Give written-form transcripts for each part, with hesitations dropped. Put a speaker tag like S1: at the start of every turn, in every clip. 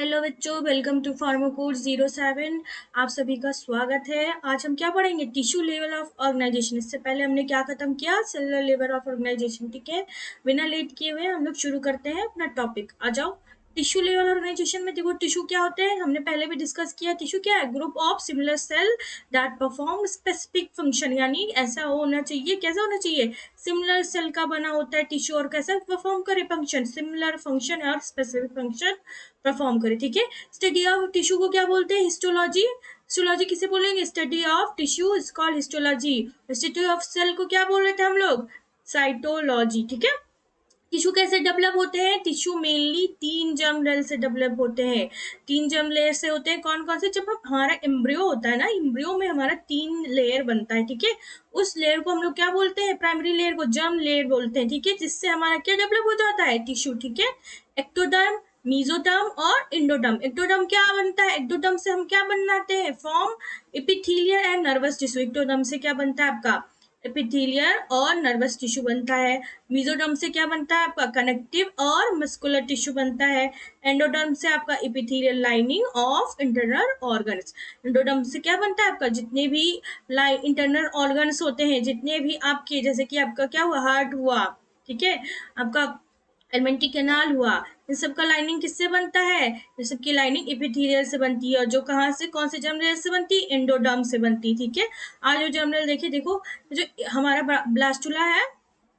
S1: Hello बच्चों, welcome to pharma course 07। आप सभी का स्वागत है। आज हम क्या पढ़ेंगे? Tissue level of organisation. इससे पहले हमने क्या खत्म किया? Cellular level of organisation. ठीक है, बिना लेट किए हुए हम लोग शुरू करते हैं अपना टॉपिक। आ जाओ। टिश्यू लेवल ऑर्गेनाइजेशन में देखो, टिश्यू क्या होते हैं हमने पहले भी डिस्कस किया। टिश्यू क्या है? Group of similar cell that perform specific function, यानी ऐसा होना चाहिए, कैसा होना चाहिए? सिमिलर सेल का बना होता है टिश्यू, और कैसा परफॉर्म करे फंक्शन? सिमिलर फंक्शन और स्पेसिफिक फंक्शन परफॉर्म करे। ठीक है, स्टडी ऑफ टिश्यू को क्या बोलते हैं? हिस्टोलॉजी। हिस्टोलॉजी किसे बोलेंगे? Study of tissue is called histology. Study of cell को क्या बोल रहे थे हम लोग? साइटोलॉजी। ठीक है, टिश्यू कैसे डेवलप होते हैं? टिश्यू मेनली 3 जर्म लेयर से डेवलप होते हैं। 3 जर्म लेयर से होते हैं। कौन कौन से? जब हमारा एम्ब्रियो होता है ना, एम्ब्रियो में हमारा 3 लेयर बनता है। ठीक है, उस लेयर को हम लोग क्या बोलते हैं? प्राइमरी लेयर को जर्म लेयर बोलते हैं। ठीक है, जिससे हमारा क्या डेवलप हो जाता है? टिश्यू। ठीक है, एक्टोडर्म, मीजोडर्म और इंडोडर्म। एक्टोडर्म क्या बनता है? एक्टोडर्म से हम क्या बनाते हैं? Form epithelial and nervous tissue. Ectoderm से क्या बनता है आपका? एपिथेलियल और नर्वस टिश्यू बनता है। मीजोडर्म से क्या बनता है आपका? कनेक्टिव और मस्कुलर टिश्यू बनता है। एंडोडर्म से आपका epithelial lining of internal organs. Endoderm से क्या बनता है आपका? जितने भी इंटरनल ऑर्गन्स होते हैं, जितने भी आपके, जैसे कि आपका क्या हुआ? हार्ट हुआ, ठीक है, आपका एलिमेंट्री कैनाल हुआ, इन सब का लाइनिंग किससे बनता है? इन सब की लाइनिंग एपिथेलियल से बनती है। और जो कहाँ से, कौन से जर्म लेयर से बनती है? एंडोडर्म से बनती है। ठीक है, आज जो जर्म लेयर देखिए, देखो जो हमारा ब्लास्टुला है,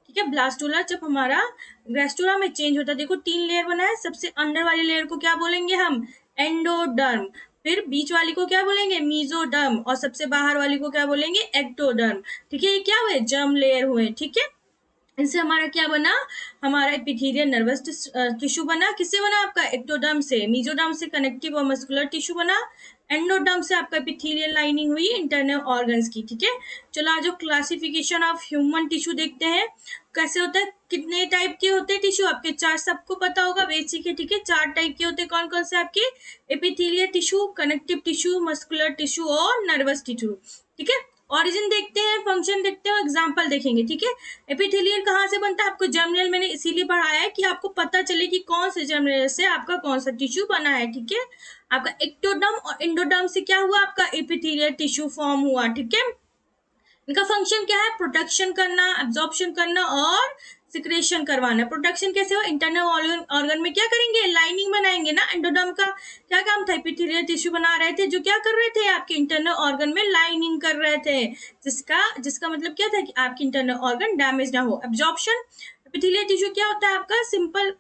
S1: ठीक है, ब्लास्टुला जब हमारा ब्लास्टुला में चेंज होता है, देखो 3 लेयर बना है। सबसे अंदर वाली लेयर को क्या बोलेंगे हम? एंडोडर्म। फिर बीच वाली को क्या बोलेंगे? मीजोडर्म। और सबसे बाहर वाली को क्या बोलेंगे? एक्टोडर्म। ठीक है, ये क्या हुए? जर्म लेयर हुए। ठीक है, इनसे हमारा क्या बना? हमारा एपिथेलियल नर्वस टिश्यू बना। किससे बना आपका? एक्टोडर्म से। मीजोडर्म से कनेक्टिव और मस्कुलर टिश्यू बना। एंडोडर्म से आपका एपिथेलियल लाइनिंग हुई इंटरनल ऑर्गन्स की। ठीक है, चलो आज क्लासिफिकेशन ऑफ ह्यूमन टिश्यू देखते हैं कैसे होता है। कितने टाइप के होते हैं टिश्यू? आपके 4 सबको पता होगा, बेसिक है। ठीक है, 4 टाइप के होते हैं। कौन कौन से आपके? Epithelial tissue, connective tissue, muscular tissue और नर्वस टिश्यू। ठीक है, ऑरिजिन देखते हैं, फंक्शन देखते हैं, एग्जाम्पल देखेंगे। ठीक है, एपिथेलियल कहाँ से बनता है? आपको जर्म लेयर मैंने इसीलिए पढ़ाया है कि आपको पता चले कि कौन से जर्म लेयर से आपका कौन सा टिश्यू बना है। ठीक है, आपका एक्टोडर्म और इंडोडर्म से क्या हुआ? आपका एपिथेलियल टिश्यू फॉर्म हुआ। ठीक है, इनका फंक्शन क्या है? प्रोटेक्शन करना, एब्जॉर्प्शन करना और सिक्रेशन करवाना। प्रोटेक्शन कैसे हो? इंटरनल ऑर्गन में क्या करेंगे? लाइनिंग बनाएंगे ना। एंडोडर्म का क्या काम था? एपिथेलियल टिश्यू बना रहे थे, जो क्या कर रहे थे? आपके इंटरनल ऑर्गन में लाइनिंग कर रहे थे, जिसका मतलब क्या था? कि आपके इंटरनल ऑर्गन डैमेज ना हो। एब्जॉर्प्शन, एपिथेलियल टिश्यू क्या होता है आपका? सिंपल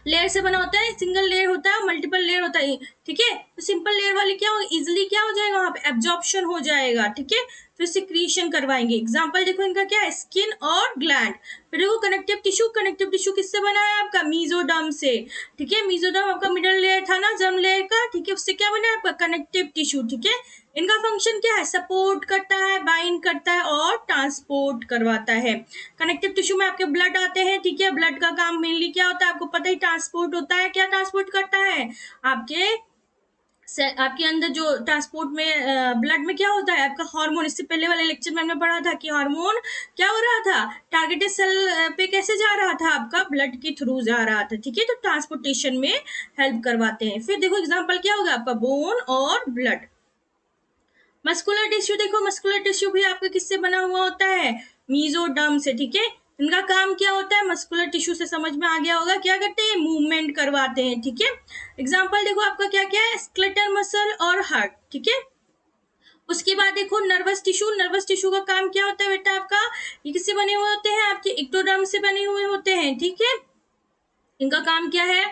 S1: लेयर से बना होता है, सिंगल लेयर होता है, मल्टीपल लेयर होता है। ठीक है, तो सिंपल लेयर वाले क्या हो? इजिली क्या हो जाएगा? वहां पे एब्जॉर्प्शन हो जाएगा। ठीक है, फिर सिक्रीशन करवाएंगे। एग्जांपल देखो इनका क्या है? स्किन और ग्लैंड। फिर देखो कनेक्टिव टिश्यू, कनेक्टिव टिश्यू किससे बना है आपका? मीजोडर्म से। ठीक है, मीजोडर्म आपका मिडल लेयर था ना जर्म लेयर का। ठीक है, उससे क्या बना है आपका? Connective tissue. ठीक है, इनका फंक्शन क्या है? सपोर्ट करता है, बाइंड करता है और ट्रांसपोर्ट करवाता है। कनेक्टिव टिश्यू में आपके ब्लड आते हैं। ठीक है, ब्लड का काम मेनली क्या होता है? आपको पता ही, ट्रांसपोर्ट होता है। क्या ट्रांसपोर्ट करता है? आपके अंदर जो ट्रांसपोर्ट में ब्लड में क्या होता है आपका? हार्मोन। इससे पहले वाले लेक्चर में हमने पढ़ा था कि हार्मोन क्या हो रहा था? टारगेटेड सेल पे कैसे जा रहा था? आपका ब्लड के थ्रू जा रहा था। ठीक है, तो ट्रांसपोर्टेशन में हेल्प करवाते हैं। फिर देखो एग्जाम्पल क्या होगा आपका? बोन और ब्लड। मस्कुलर टिश्यू देखो, मस्कुलर टिश्यू भी आपका किससे बना हुआ होता है? मीजोडर्म से। ठीक है, इनका काम क्या होता है? मस्कुलर टिश्यू से समझ में आ गया होगा, क्या करते हैं? मूवमेंट करवाते हैं। ठीक है, एग्जांपल देखो आपका क्या क्या है? स्केलेटल मसल और हार्ट। ठीक है, उसके बाद देखो नर्वस टिश्यू। नर्वस टिश्यू का काम क्या होता है बेटा आपका? ये किससे बने हुए होते हैं? आपके एक्टोडर्म से बने हुए होते हैं। ठीक है, इनका काम क्या है?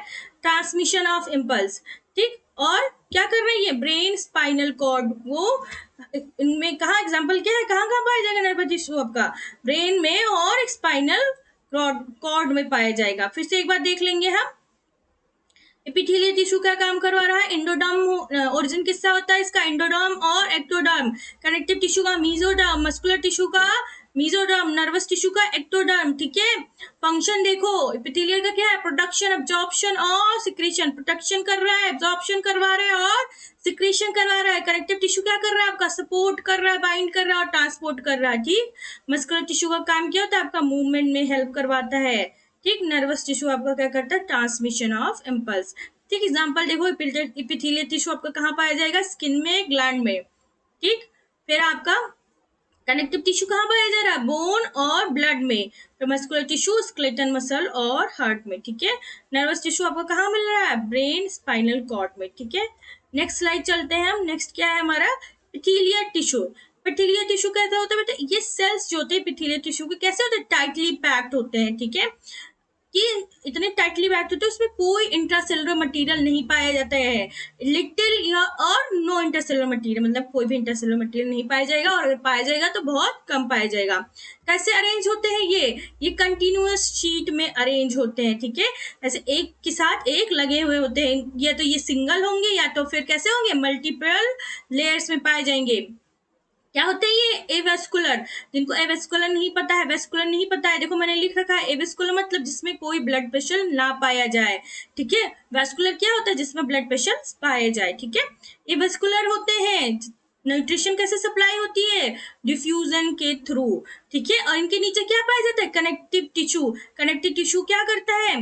S1: Transmission of impulse. ठीक, और क्या कर रही है? Brain, spinal cord. वो इनमें कहा एग्जांपल क्या है? कहाँ कहाँ पाया जाएगा नर्वस टिश्यू आपका? ब्रेन में और स्पाइनल कॉर्ड में पाया जाएगा। फिर से एक बार देख लेंगे हम। एपिथेलियल टिश्यू का काम करवा रहा है एंडोडर्म। ओरिजिन किसका होता है इसका? एंडोडर्म और एक्टोडर्म। कनेक्टिव टिश्यू का मीजोडर्म, मस्कुलर टिश्यू का मीजोडर्म, नर्वस टिश्यू का एक्टोडर्म। ठीक है, फंक्शन देखो एपिथेलियल का क्या है? प्रोडक्शन, एब्जॉर्प्शन और सिक्रेशन। प्रोटेक्शन कर रहा है, एब्जॉर्प्शन करवा रहा है और सिक्रेशन करवा रहा है। कनेक्टिव टिश्यू क्या कर रहा है आपका? सपोर्ट कर रहा है, बाइंड कर रहा है और ट्रांसपोर्ट कर रहा है। ठीक, मस्कुलर टिश्यू का काम क्या होता है आपका? मूवमेंट में हेल्प करवाता है। ठीक, नर्वस टिश्यू आपका क्या करता है? Transmission of impulse. ठीक, एग्जाम्पल देखो, इपिथेलियल टिश्यू आपका कहाँ पाया जाएगा, स्किन में, ग्लैंड में, ठीक। फिर आपका कनेक्टिव टिश्यू कहाँ पाया जा रहा है, बोन और ब्लड में। फिर मस्कुलर टिश्यू स्केलेटन मसल और हार्ट में, ठीक है। नर्वस टिश्यू आपको कहाँ मिल रहा है, ब्रेन, स्पाइनल कॉर्ड में, ठीक है। नेक्स्ट स्लाइड चलते हैं हम। नेक्स्ट क्या है हमारा, पिथीलियर टिश्यू। पिथीलियर टिश्यू कैसा होता है बेटा, ये सेल्स जो होते हैं पिथीलियर टिश्यू के कैसे होते हैं, टाइटली पैक्ड होते हैं, ठीक है। कि इतने टाइटली पैक्ड होते हैं, उसमें कोई इंट्रासेलुलर मटेरियल नहीं पाया जाता है, लिटिल या और नो इंटरसेलुलर मटेरियल, मतलब कोई भी इंटरसेलुलर मटेरियल नहीं पाया जाएगा, और अगर पाया जाएगा तो बहुत कम पाया जाएगा। कैसे अरेंज होते हैं ये कंटिन्यूअस शीट में अरेंज होते हैं, ठीक है। ऐसे एक के साथ एक लगे हुए होते हैं, या तो ये सिंगल होंगे या तो फिर कैसे होंगे, मल्टीपल लेयर्स में पाए जाएंगे। क्या होते हैं ये, एवेस्कुलर। जिनको एवेस्कुलर नहीं पता है, वेस्कुलर नहीं पता है, देखो मैंने लिख रखा है एवेस्कुलर मतलब जिसमें कोई ब्लड प्रेशर ना पाया जाए, ठीक है। वेस्कुलर क्या होता है, जिसमें ब्लड प्रेशर पाया जाए, ठीक है। एवेस्कुलर होते हैं, न्यूट्रिशन कैसे सप्लाई होती है, डिफ्यूजन के थ्रू, ठीक है। और इनके नीचे क्या पाया जाता है, कनेक्टिव टिश्यू। कनेक्टिव टिश्यू क्या करता है,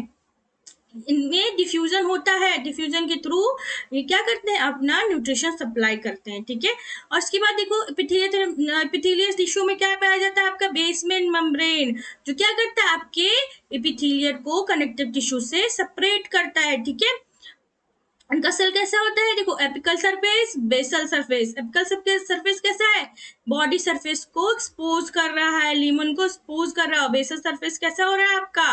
S1: इनमें डिफ्यूजन होता है, डिफ्यूजन के थ्रू ये क्या करते हैं, अपना न्यूट्रिशन सप्लाई करते हैं, ठीक है। और उसके बाद देखो एपिथेलियल टिश्यू में क्या पाया जाता है, आपका बेसमेंट मेम्ब्रेन, जो क्या करता है, आपके एपिथेलियल को कनेक्टिव टिश्यू से सेपरेट करता है, ठीक है। उनका सेल कैसा होता है, देखो apical surface, basal surface. Apical surface कैसा है, बॉडी सरफेस को एक्सपोज कर रहा है, लीमन को एक्सपोज कर रहा है। बेसल सरफेस कैसा हो रहा है आपका,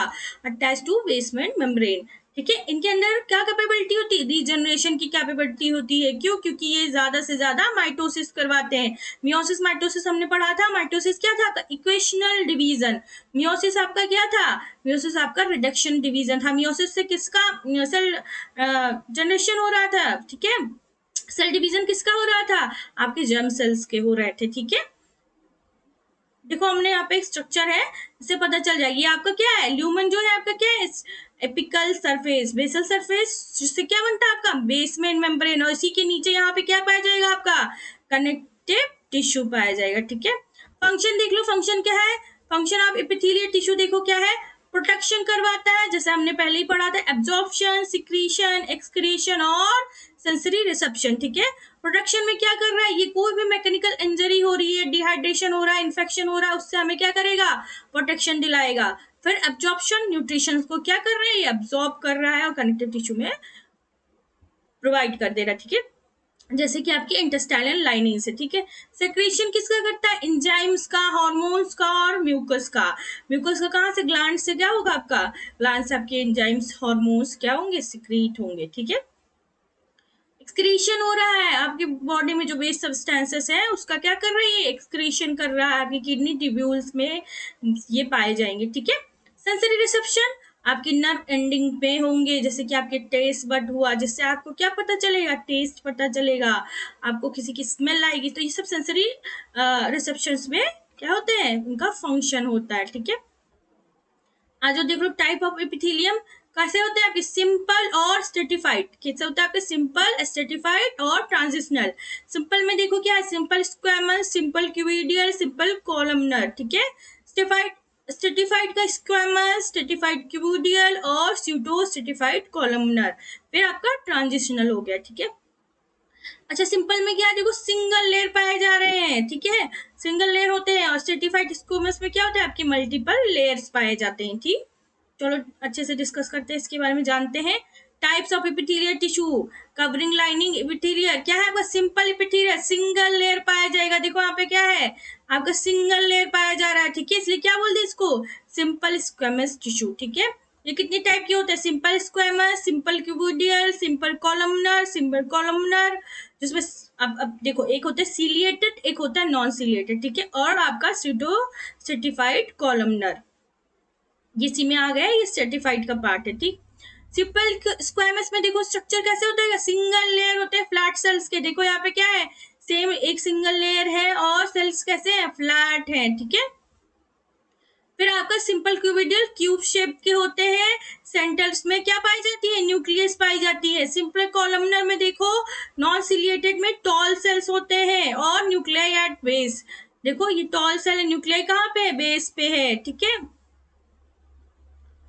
S1: अटैच टू बेसमेंट मेम्ब्रेन, ठीक है। इनके अंदर क्या कैपेबिलिटी होती है, रीजनरेशन की कैपेबिलिटी होती है, क्यों, क्योंकि ये ज्यादा से ज्यादा माइटोसिस करवाते हैं। मियोसिस माइटोसिस हमने पढ़ा था, माइटोसिस क्या था, इक्वेशनल डिवीजन। मियोसिस आपका क्या था, मियोसिस आपका रिडक्शन डिवीजन था। मियोसिस से किसका सेल जनरेशन हो रहा था, ठीक है। सेल डिवीजन किसका हो रहा था, आपके जर्म सेल्स के हो रहे थे, ठीक है। देखो हमने यहाँ पे एक स्ट्रक्चर है, इससे पता चल जाएगी। ये आपका क्या है, ल्यूमन जो है आपका क्या है, एपिकल सरफेस, बेसल सरफेस, जिससे क्या बनता है आपका बेसमेंट मेम्ब्रेन, और इसी के नीचे यहाँ पे क्या पाया जाएगा, आपका कनेक्टिव टिश्यू पाया जाएगा, ठीक है। फंक्शन देख लो, फंक्शन क्या है, फंक्शन आप एपिथेलियल टिश्यू देखो क्या है, प्रोटेक्शन करवाता है, जैसे हमने पहले ही पढ़ा था, एब्जॉर्प्शन, सिक्रीशन, एक्सक्रीशन और सेंसरी रिसेप्शन, ठीक है। प्रोटेक्शन में क्या कर रहा है, ये कोई भी मैकेनिकल इंजरी हो रही है, डिहाइड्रेशन हो रहा है, इन्फेक्शन हो रहा है, उससे हमें क्या करेगा, प्रोटेक्शन दिलाएगा। फिर एब्जॉर्प्शन, न्यूट्रिशन को क्या कर रहा है, ये एब्जॉर्ब कर रहा है और कनेक्टिव टिश्यू में प्रोवाइड कर दे रहा है, ठीक है, जैसे कि आपकी इंटेस्टाइनल लाइनिंग से, ठीक है। सेक्रेशन किसका करता है, एंजाइम्स का, हार्मोन्स का और म्यूकस का। म्यूकस का कहाँ से, ग्लैंड से क्या होगा आपका, ग्लैंड से आपके एंजाइम्स, हार्मोन्स क्या होंगे, सिक्रीट होंगे, ठीक है। एक्सक्रीशन हो रहा है, आपकी बॉडी में जो वेस्ट सब्सटेंसेस है उसका क्या कर रही है, एक्सक्रीशन कर रहा है, आपकी किडनी ट्यूब्यूल्स में ये पाए जाएंगे, ठीक है। सेंसरी रिसेप्शन आपकी नर्व एंडिंग पे होंगे, जैसे कि आपके टेस्ट बड हुआ, जिससे आपको क्या पता चलेगा, टेस्ट पता चलेगा, आपको किसी की स्मेल आएगी, तो ये सब सेंसरी रिसेप्शंस में क्या होते हैं, उनका फंक्शन होता है, ठीक है। आज देख लो टाइप ऑफ एपिथेलियम कैसे होते हैं आपके, सिंपल और स्ट्रेटिफाइड। कैसे होता है आपके, सिंपल, स्ट्रेटिफाइड और ट्रांजिशनल। सिंपल में देखो क्या है, simple squamous, simple cuboidal, simple columnar, ठीक है। स्ट्रेटिफाइड का स्क्वेमस, स्ट्रेटिफाइड क्यूबिडियल और स्यूडो स्ट्रेटिफाइड कॉलमनर। फिर आपका ट्रांजिशनल हो गया, ठीक है। अच्छा सिंपल में क्या है, देखो सिंगल लेयर पाए जा रहे हैं, ठीक है, सिंगल लेयर होते हैं। और स्ट्रेटिफाइड स्क्वेमस में क्या होता है, आपके मल्टीपल लेयर्स पाए जाते हैं, ठीक। चलो अच्छे से डिस्कस करते हैं, इसके बारे में जानते हैं। Types of epithelial tissue, covering lining epithelial, क्या है आपका, सिंपल एपिथेलियल, सिंगल लेयर पाया जाएगा। देखो यहाँ पे क्या है, आपका सिंगल लेयर पाया जा रहा है, ठीक है, इसलिए क्या बोलते हैं इसको, सिंपल स्क्वेमस टिश्यू, ठीक है। ये कितने टाइप के होते हैं, simple squamous, simple cuboidal, simple columnar, जिसमें अब देखो एक होता है सीलिएटेड, एक होता है नॉन सीलिएटेड, ठीक है, और आपका स्यूडो स्ट्रेटिफाइड कॉलमनर, ये इसी में आ गया, ये सर्टिफाइड का पार्ट है, ठीक। सिंपल स्क्वेमस में देखो स्ट्रक्चर कैसे होता है, सिंगल लेयर होते हैं फ्लैट सेल्स के। देखो यहाँ पे क्या है, सेम एक सिंगल लेयर है और सेल्स कैसे हैं, फ्लैट हैं, ठीक है। फिर आपका सिंपल क्यूबिडियल क्यूब शेप के होते हैं, सेंटर्स में क्या पाई जाती है, न्यूक्लियस पाई जाती है। सिंपल कॉलमनर में देखो नॉन सिलिएटेड में टॉल सेल्स होते हैं और न्यूक्लियाई एट बेस। देखो ये टॉल सेल न्यूक्लियाई कहाँ पे है, बेस पे है, ठीक है।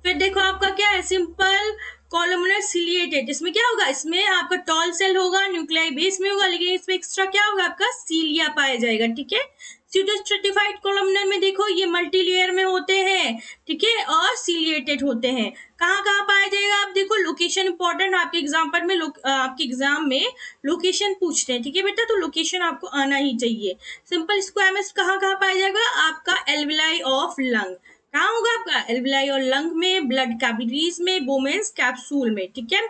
S1: फिर देखो आपका क्या है, सिंपल कॉलमनर सिलिएटेड, इसमें क्या होगा, इसमें आपका टॉल सेल होगा, न्यूक्लियाई बेस में होगा, लेकिन इसमें एक्स्ट्रा क्या होगा, आपका सीलिया पाया जाएगा, ठीक है। स्यूडोस्ट्रेटिफाइड कॉलमनर में देखो ये मल्टी लेयर में होते हैं, ठीक है, और सिलिएटेड होते हैं। कहाँ कहाँ पाया जाएगा, आप देखो लोकेशन इंपॉर्टेंट, आपके एग्जाम्पल में आपके एग्जाम में लोकेशन पूछते हैं, ठीक है बेटा, तो लोकेशन आपको आना ही चाहिए। सिंपल स्क्वैमस कहाँ कहाँ पाया जाएगा, आपका एल्विलाई ऑफ लंग, कहाँ होगा आपका एल्विलाई और लंग में, ब्लड कैपिलरीज में, बोमेन्स कैप्सूल में, ठीक है।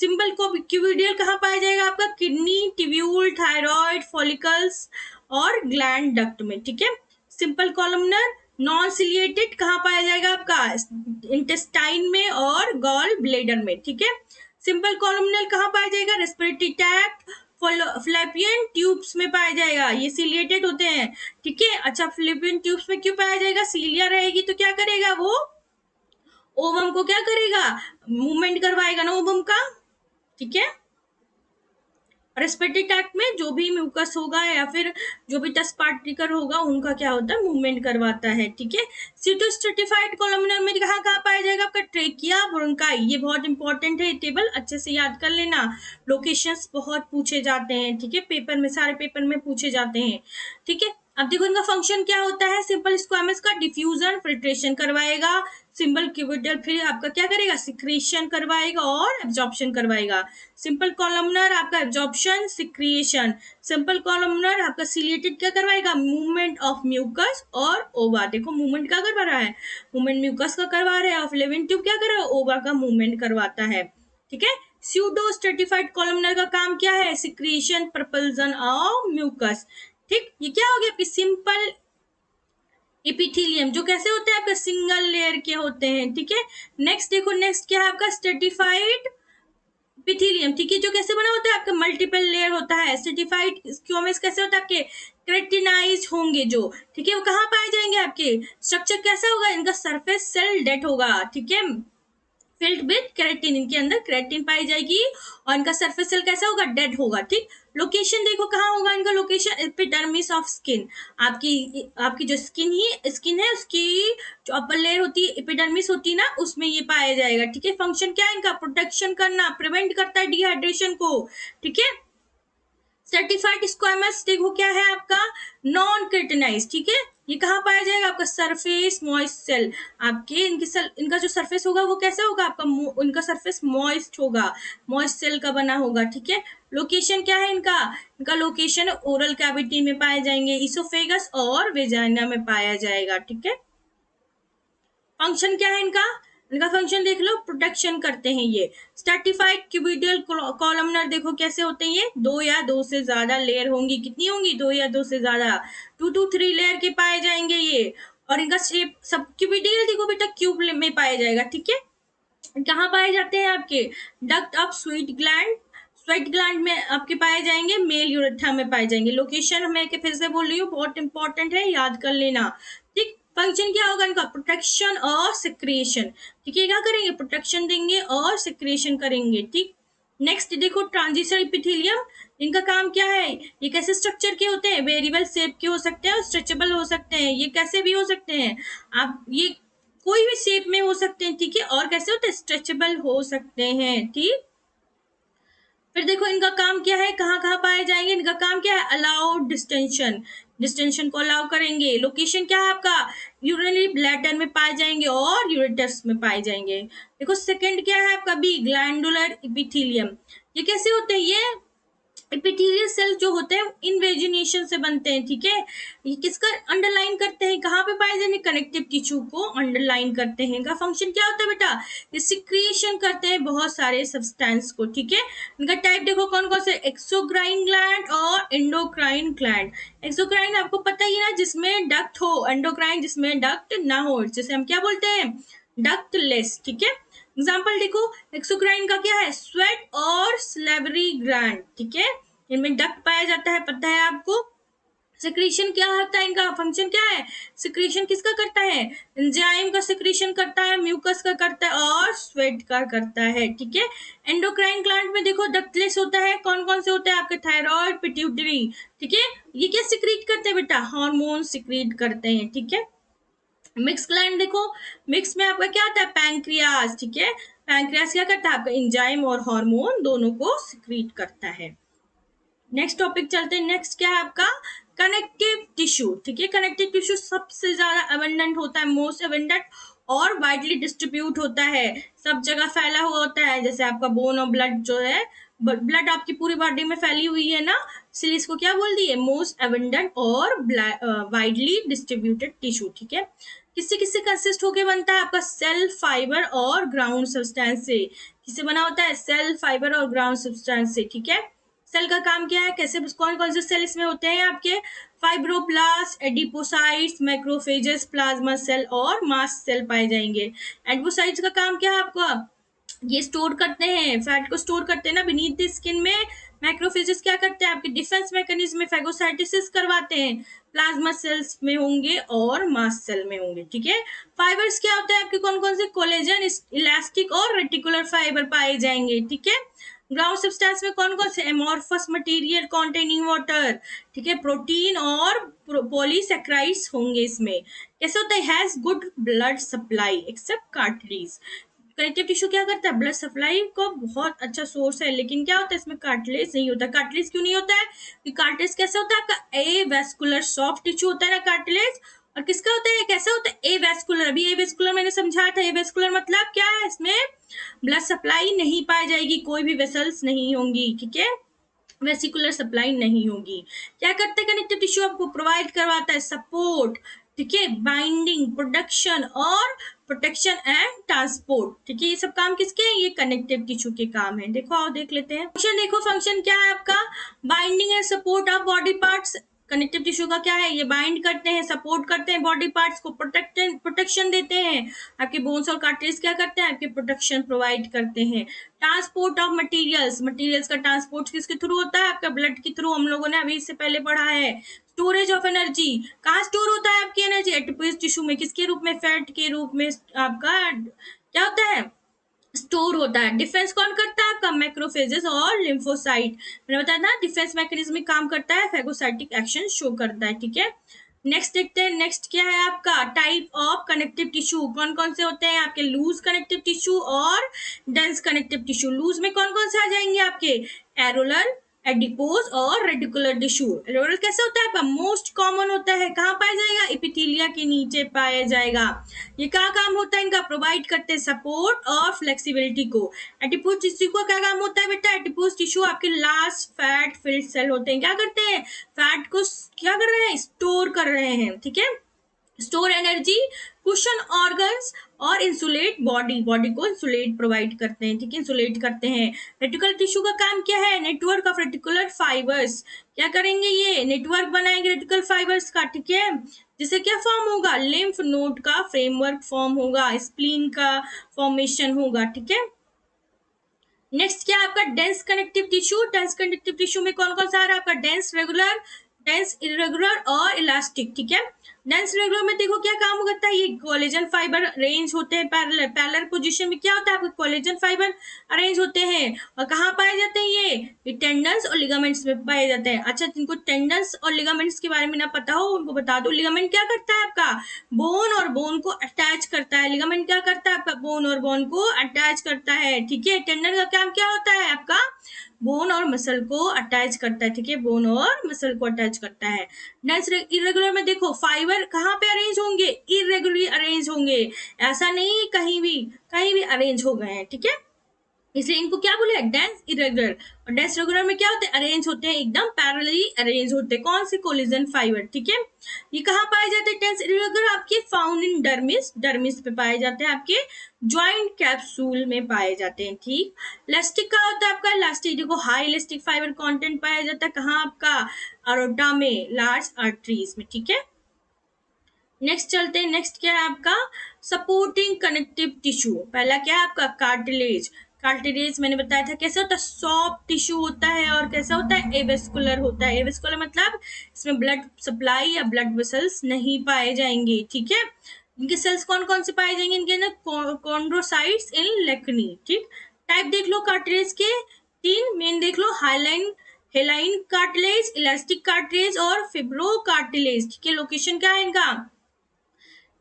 S1: सिंपल क्यूबिडियल कहाँ पाया जाएगा, आपका किडनी, टिब्यूल, थायराइड, फॉलिकल्स और ग्लैंड डक्ट में, ठीक है। सिंपल कॉलमनर नॉन सिलिएटेड कहाँ पाया जाएगा, आपका इंटेस्टाइन में और गॉल ब्लेडर में, ठीक है। सिंपल कॉलमनर कहाँ पाया जाएगा, रेस्पिरेटरी ट्रैक्ट, फ्लैपियन ट्यूब्स में पाया जाएगा, ये सिलिएटेड होते हैं, ठीक है। अच्छा, फ्लैपियन ट्यूब्स में क्यों पाया जाएगा, सीलिया रहेगी तो क्या करेगा वो, ओवम को क्या करेगा, मूवमेंट करवाएगा ना ओवम का, ठीक है। रेस्पिरेटरी ट्रैक्ट में जो भी म्यूकस होगा या फिर जो भी डस्ट पार्टिकल होगा उनका क्या होता है, मूवमेंट करवाता है, ठीक है। स्यूडोस्ट्रेटिफाइड कॉलमनर में कहाँ कहाँ पाया जाएगा, आपका ट्रेकिया, ब्रोंकाई, ये बहुत इंपॉर्टेंट है, टेबल अच्छे से याद कर लेना, लोकेशंस बहुत पूछे जाते हैं, ठीक है, पेपर में, सारे पेपर में पूछे जाते हैं, ठीक है। अब देखो इनका फंक्शन क्या होता है, सिंपल स्क्वैमस का डिफ्यूजन फिल्ट्रेशन करवाएगा, सिंपल क्यूबिडल फिर आपका क्या करेगा, सिक्रीशन करवाएगा और एब्जॉर्प्शन करवाएगा। सिंपल कॉलमनर आपका एब्जॉर्प्शन, सिक्रिएशन, सिंपल कॉलमनर आपका सिलिएटेड क्या करवाएगा, मूवमेंट ऑफ म्यूकस और ओवा, देखो मूवमेंट क्या करवा रहा है, मूवमेंट म्यूकस का करवा रहा है, और फ्लेवियन ट्यूब क्या कर रहा है, ओवा का मूवमेंट करवाता है, ठीक है। स्यूडो स्ट्रेटिफाइड कॉलमनर का काम क्या है, सिक्रिएशन, प्रपल्जन ऑफ म्यूकस, ठीक। ये क्या हो गया आपकी सिंपल एपिथेलियम, जो कैसे होते हैं आपका सिंगल लेयर के होते हैं, ठीक है। नेक्स्ट देखो, नेक्स्ट क्या है आपका स्ट्रेटिफाइड एपिथेलियम, ठीक है, जो कैसे बना होता है आपका मल्टीपल लेयर होता है। स्ट्रेटिफाइड स्क्वैमस कैसे होता है, आपके क्रेटिनाइज होंगे जो, ठीक है, वो कहाँ पाए जाएंगे, आपके स्ट्रक्चर कैसा होगा, इनका सरफेस सेल डेट होगा, ठीक है, फिल्ड विद केराटिन, इनके अंदर केराटिन पाई जाएगी और इनका सरफेस सेल कैसा होगा, डेड होगा, ठीक। लोकेशन देखो कहाँ होगा इनका लोकेशन, एपिडर्मिस ऑफ स्किन, आपकी जो स्किन है उसकी जो अपर लेयर होती है, एपिडर्मिस होती है ना, उसमें ये पाया जाएगा, ठीक है। फंक्शन क्या है इनका, प्रोटेक्शन करना, प्रिवेंट करता है डिहाइड्रेशन को, ठीक है। सर्टिफाइड स्क्वैमस देखो क्या है आपका, नॉन क्रेटिनाइज, ठीक है, ये कहाँ पाया जाएगा, आपका सरफेस मॉइस्ट सेल, आपके इनका जो सरफेस होगा वो कैसे होगा आपका, इनका सरफेस मॉइस्ट होगा, मॉइस्ट सेल का बना होगा, ठीक है। लोकेशन क्या है इनका लोकेशन ओरल कैविटी में पाए जाएंगे, इसोफेगस और वेजाइना में पाया जाएगा, ठीक है। फंक्शन क्या है इनका फंक्शन देख लो, प्रोटेक्शन करते हैं ये। स्ट्रैटिफाइड क्यूबिडियल कॉलमनर देखो कैसे होते हैं, ये दो या दो से ज्यादा लेयर होंगी, कितनी होंगी, दो या दो से ज्यादा, 2 to 3 लेयर के पाए जाएंगे ये, और इनका शेप सब क्यूबिडियल देखो बेटा क्यूब में पाया जाएगा, ठीक है। कहाँ पाए जाते हैं आपके डक्ट ऑफ स्वेट ग्लैंड में आपके पाए जाएंगे, मेल यूरेथ्रा में पाए जाएंगे। लोकेशन मैं फिर से बोल रही हूँ, बहुत इंपॉर्टेंट है, याद कर लेना, ठीक। फंक्शन क्या होगा इनका, प्रोटेक्शन और सिक्रिएशन, ठीक है, क्या करेंगे, प्रोटेक्शन देंगे और सिक्रिएशन करेंगे, ठीक। नेक्स्ट देखो ट्रांजिशन एपिथेलियम, इनका काम क्या है, ये कैसे स्ट्रक्चर के होते हैं, वेरिएबल शेप के हो सकते हैं और स्ट्रेचेबल हो सकते हैं, ये कैसे भी हो सकते हैं, आप ये कोई भी शेप में हो सकते हैं, ठीक है, और कैसे होते हैं, स्ट्रेचेबल हो सकते हैं, ठीक। फिर देखो इनका काम क्या है, कहाँ कहाँ पाए जाएंगे, इनका काम क्या है, अलाउ डिस्टेंशन को अलाउ करेंगे। लोकेशन क्या है आपका, यूरिनरी ब्लैडर में पाए जाएंगे और यूरेटस में पाए जाएंगे। देखो सेकंड क्या है आपका, बी ग्लैंडुलर एपिथेलियम, ये कैसे होते हैं, ये एपिथेलियल सेल जो होते हैं इन्वेजिनेशन से बनते हैं, ठीक है। ये किसका अंडरलाइन करते हैं, कहाँ पे पाए जाएंगे, कनेक्टिव टिश्यू को अंडरलाइन करते हैं। इनका फंक्शन क्या होता है बेटा, ये सिक्रिएशन करते हैं बहुत सारे सब्सटेंस को, ठीक है। इनका टाइप देखो कौन कौन से, एक्सोक्राइन ग्लैंड और एंडोक्राइन ग्लैंड। एक्सोक्राइन आपको पता ही ना, जिसमें डक्ट हो, एंडोक्राइन जिसमें डक्ट ना हो, जिसे हम क्या बोलते हैं, डक्टलेस, ठीक है। एग्जाम्पल देखो, एक्सोक्राइन का क्या है, स्वेट और स्लेवरी ग्लैंड, ठीक है, इनमें डक्ट पाया जाता है, पता है आपको। सिक्रीशन क्या होता है, इनका फंक्शन क्या है, सिक्रीशन किसका करता है, एंजाइम का सिक्रीशन करता है, म्यूकस का करता है और स्वेट का करता है, ठीक है। एंडोक्राइन ग्लैंड में देखो डक्टलेस होता है, कौन कौन से होते हैं आपके, थायराइड, पिट्यूटरी, ठीक है, ये क्या सिक्रीट करते हैं बेटा, हार्मोन सिक्रीट करते हैं, ठीक है। मिक्स ग्लैंड देखो, मिक्स में आपका क्या आता है, पैंक्रियाज, ठीक है, पैंक्रियास क्या करता है आपका, एंजाइम और हार्मोन दोनों को सिक्रीट करता है। नेक्स्ट टॉपिक चलते हैं। नेक्स्ट क्या है आपका, कनेक्टिव टिश्यू। ठीक है, कनेक्टिव टिश्यू सबसे ज्यादा अबंडेंट होता है, मोस्ट अबंडेंट और वाइडली डिस्ट्रीब्यूट होता है, सब जगह फैला हुआ होता है। जैसे आपका बोन और ब्लड जो है, ब्लड आपकी पूरी बॉडी में फैली हुई है ना, इसलिए इसको क्या बोल दिए, मोस्ट अबंडेंट और वाइडली डिस्ट्रीब्यूटेड टिश्यू। ठीक है, किससे किससे कंसिस्ट होके बनता है आपका, सेल फाइबर और ग्राउंड सब्सटेंस से। किससे बना होता है, सेल फाइबर और ग्राउंड सब्सटेंस से। ठीक है, सेल का काम क्या है, कैसे कौन कौन से सेल इसमें होते हैं आपके, fibroblast, adipocytes, macrophages, plasma cell और मास्ट सेल पाए जाएंगे। एडिपोसाइट्स का काम क्या है आपका, ये स्टोर करते हैं, फैट को स्टोर करते हैं ना बीनीथ द स्किन में। मैक्रोफेजेस क्या करते हैं, आपके डिफेंस मैकेनिज्म में फैगोसाइटोसिस करवाते हैं। प्लाज्मा सेल्स में होंगे और मास्ट सेल में होंगे। ठीक है, फाइबर्स क्या होते हैं आपके, कौन कौन से, कोलेजन, इलास्टिक और रेटिकुलर फाइबर पाए जाएंगे। ठीक है, ग्राउंड सब्सटेंस में कौन कौन से, एमोर्फस मटेरियल कॉन्टेनिंग वाटर। ठीक है, प्रोटीन और पॉलीसेक्राइड्स होंगे इसमें। कैसे होता है, has good blood supply except cartilage. Connective tissue क्या करता है, ब्लड सप्लाई को बहुत अच्छा सोर्स है, लेकिन क्या होता है इसमें कार्टिलेज नहीं होता। कार्टिलेज क्यों नहीं होता है, क्योंकि कार्टिलेज कैसे होता है आपका, ए वेस्कुलर सॉफ्ट टिश्यू होता है ना कार्टिलेज, और किसका होता है, कैसे होता है, ए वेस्कुलर। अभी ए वेस्कुलर मैंने समझाया था, ए वेस्कुलर मतलब क्या है, इसमें ब्लड सप्लाई नहीं पाई जाएगी, कोई भी वेसल्स नहीं होंगी। ठीक है, वेसिकुलर सप्लाई नहीं होगी। क्या करता है कनेक्टिव टिश्यू, आपको प्रोवाइड करवाता है सपोर्ट। ठीक है, बाइंडिंग, प्रोडक्शन और प्रोटेक्शन एंड ट्रांसपोर्ट। ठीक है, ये सब काम किसके हैं, ये कनेक्टिव टिश्यू के काम है। देखो आओ देख लेते हैं फंक्शन। देखो फंक्शन क्या है आपका, binding and support of body parts. Connective tissue का क्या है, ये बाइंड करते हैं, सपोर्ट करते हैं बॉडी पार्ट्स को, प्रोटेक्शन देते हैं। आपके बोन्स और कार्टिलेज क्या करते हैं, आपके प्रोटेक्शन प्रोवाइड करते हैं। ट्रांसपोर्ट ऑफ मटेरियल्स, मटेरियल्स का ट्रांसपोर्ट किसके थ्रू होता है, आपका ब्लड के थ्रू। हम लोगों ने अभी इससे पहले पढ़ा है। स्टोरेज ऑफ एनर्जी, कहाँ स्टोर होता है आपकी एनर्जी, एडिपोइस टिश्यू में, किसके रूप में, फैट के रूप में आपका क्या होता है, स्टोर होता है। डिफेंस कौन करता है आपका, मैक्रोफेजेस और लिम्फोसाइट। मैंने बताया था डिफेंस मैकेनिज्म में काम करता है, फैगोसाइटिक एक्शन शो करता है। ठीक है, नेक्स्ट देखते हैं। नेक्स्ट क्या है आपका, टाइप ऑफ कनेक्टिव टिश्यू। कौन कौन से होते हैं आपके, लूज कनेक्टिव टिश्यू और डेंस कनेक्टिव टिश्यू। लूज में कौन कौन से आ जाएंगे आपके, एरोलर, एडिपोज और रेडिकुलर टिश्यू। एरोलर कैसे होता है आपका, मोस्ट कॉमन होता है, कहाँ पाया जाएगा, एपिथेलिया के नीचे पाया जाएगा। ये क्या काम होता है इनका, प्रोवाइड करते हैं सपोर्ट और फ्लेक्सिबिलिटी को। एडिपोज टिश्यू का क्या काम होता है बेटा, एडिपोज टिश्यू आपके लास्ट फैट फिल्ड सेल होते हैं, क्या करते हैं, फैट को क्या कर रहे हैं, स्टोर कर रहे हैं। ठीक है, स्टोर एनर्जी, कुशन ऑर्गन्स और इंसुलेट बॉडी, बॉडी को इंसुलेट प्रोवाइड करते हैं। ठीक है, इंसुलेट करते हैं। रेटिकुलर टिश्यू का काम क्या है, नेटवर्क ऑफ रेटिकुलर फाइबर्स। क्या करेंगे, ये नेटवर्क बनाएंगे रेटिकुलर फाइबर्स का। ठीक है, जिससे क्या फॉर्म होगा, लिम्फ नोड का फ्रेमवर्क फॉर्म होगा, स्प्लीन का फॉर्मेशन होगा। ठीक है, नेक्स्ट क्या आपका, dense connective tissue. Dense connective tissue में कौन कौन सा आ रहा है आपका, डेंस रेगुलर, डेंस इरेगुलर और इलास्टिक। ठीक है, डेंस रेगुलर में देखो क्या काम करता है, ये कोलेजन फाइबर अरेंज होते हैं पैरेलल, पैरेलल पोजीशन में क्या होता है आपके, कोलेजन फाइबर अरेंज होते हैं। और कहाँ पाए जाते हैं ये टेंडन्स और लिगामेंट्स में पाए जाते हैं। अच्छा, जिनको टेंडन्स और लिगामेंट्स के बारे में ना पता हो उनको बता दो। लिगामेंट क्या करता है आपका, बोन और बोन को अटैच करता है। लिगामेंट क्या करता है आपका, बोन और बोन को अटैच करता है। ठीक है, टेंडन का काम क्या होता है आपका, बोन और मसल को अटैच करता है। ठीक है, बोन और मसल को अटैच करता है। डेंस इरेगुलर में देखो फाइबर कहाँ पे अरेंज होंगे, इरेगुलरली अरेंज होंगे, ऐसा नहीं कहीं भी अरेंज हो गए हैं। ठीक है, इसलिए इनको क्या बोले, डेंस इरेगुलर। और डेंस रेगुलर में क्या होते हैं, अरेंज होते हैं, एकदम पैरेलली अरेंज होते हैं। कौन से, कोलिजन फाइबर। ठीक है, ये कहाँ पाए जाते हैं, डेंस इरेगुलर आपके फाउंड इन डर्मिस, डर्मिस पे पाए जाते हैं, आपके ज्वाइंट कैप्सूल में पाए जाते हैं। ठीक, इलास्टिक का होता है आपका, इलास्टिक देखो हाई इलास्टिक फाइबर कंटेंट पाया जाता है कहाँ आपका, अरोटा में, लार्ज आर्टरीज में। ठीक है, नेक्स्ट चलते हैं। नेक्स्ट क्या है आपका, सपोर्टिंग कनेक्टिव टिश्यू। पहला क्या है आपका, कार्टिलेज। कार्टिलेज मैंने बताया था कैसे होता है, सॉफ्ट टिश्यू होता है और कैसा होता है, एवेस्कुलर होता है। एवेस्कुलर मतलब इसमें ब्लड सप्लाई या ब्लड वेसल्स नहीं पाए जाएंगे। ठीक है, इनके सेल्स कौन कौन से पाए जाएंगे, इनके अंदर कॉन्ड्रोसाइट्स इन लेक्नी। ठीक, टाइप देख लो कार्टिलेज के, तीन मेन देख लो, हाइलाइन, हेलाइन कार्टिलेज, इलास्टिक कार्टिलेज और फिब्रो कार्टिलेज। ठीक है, लोकेशन क्या है इनका,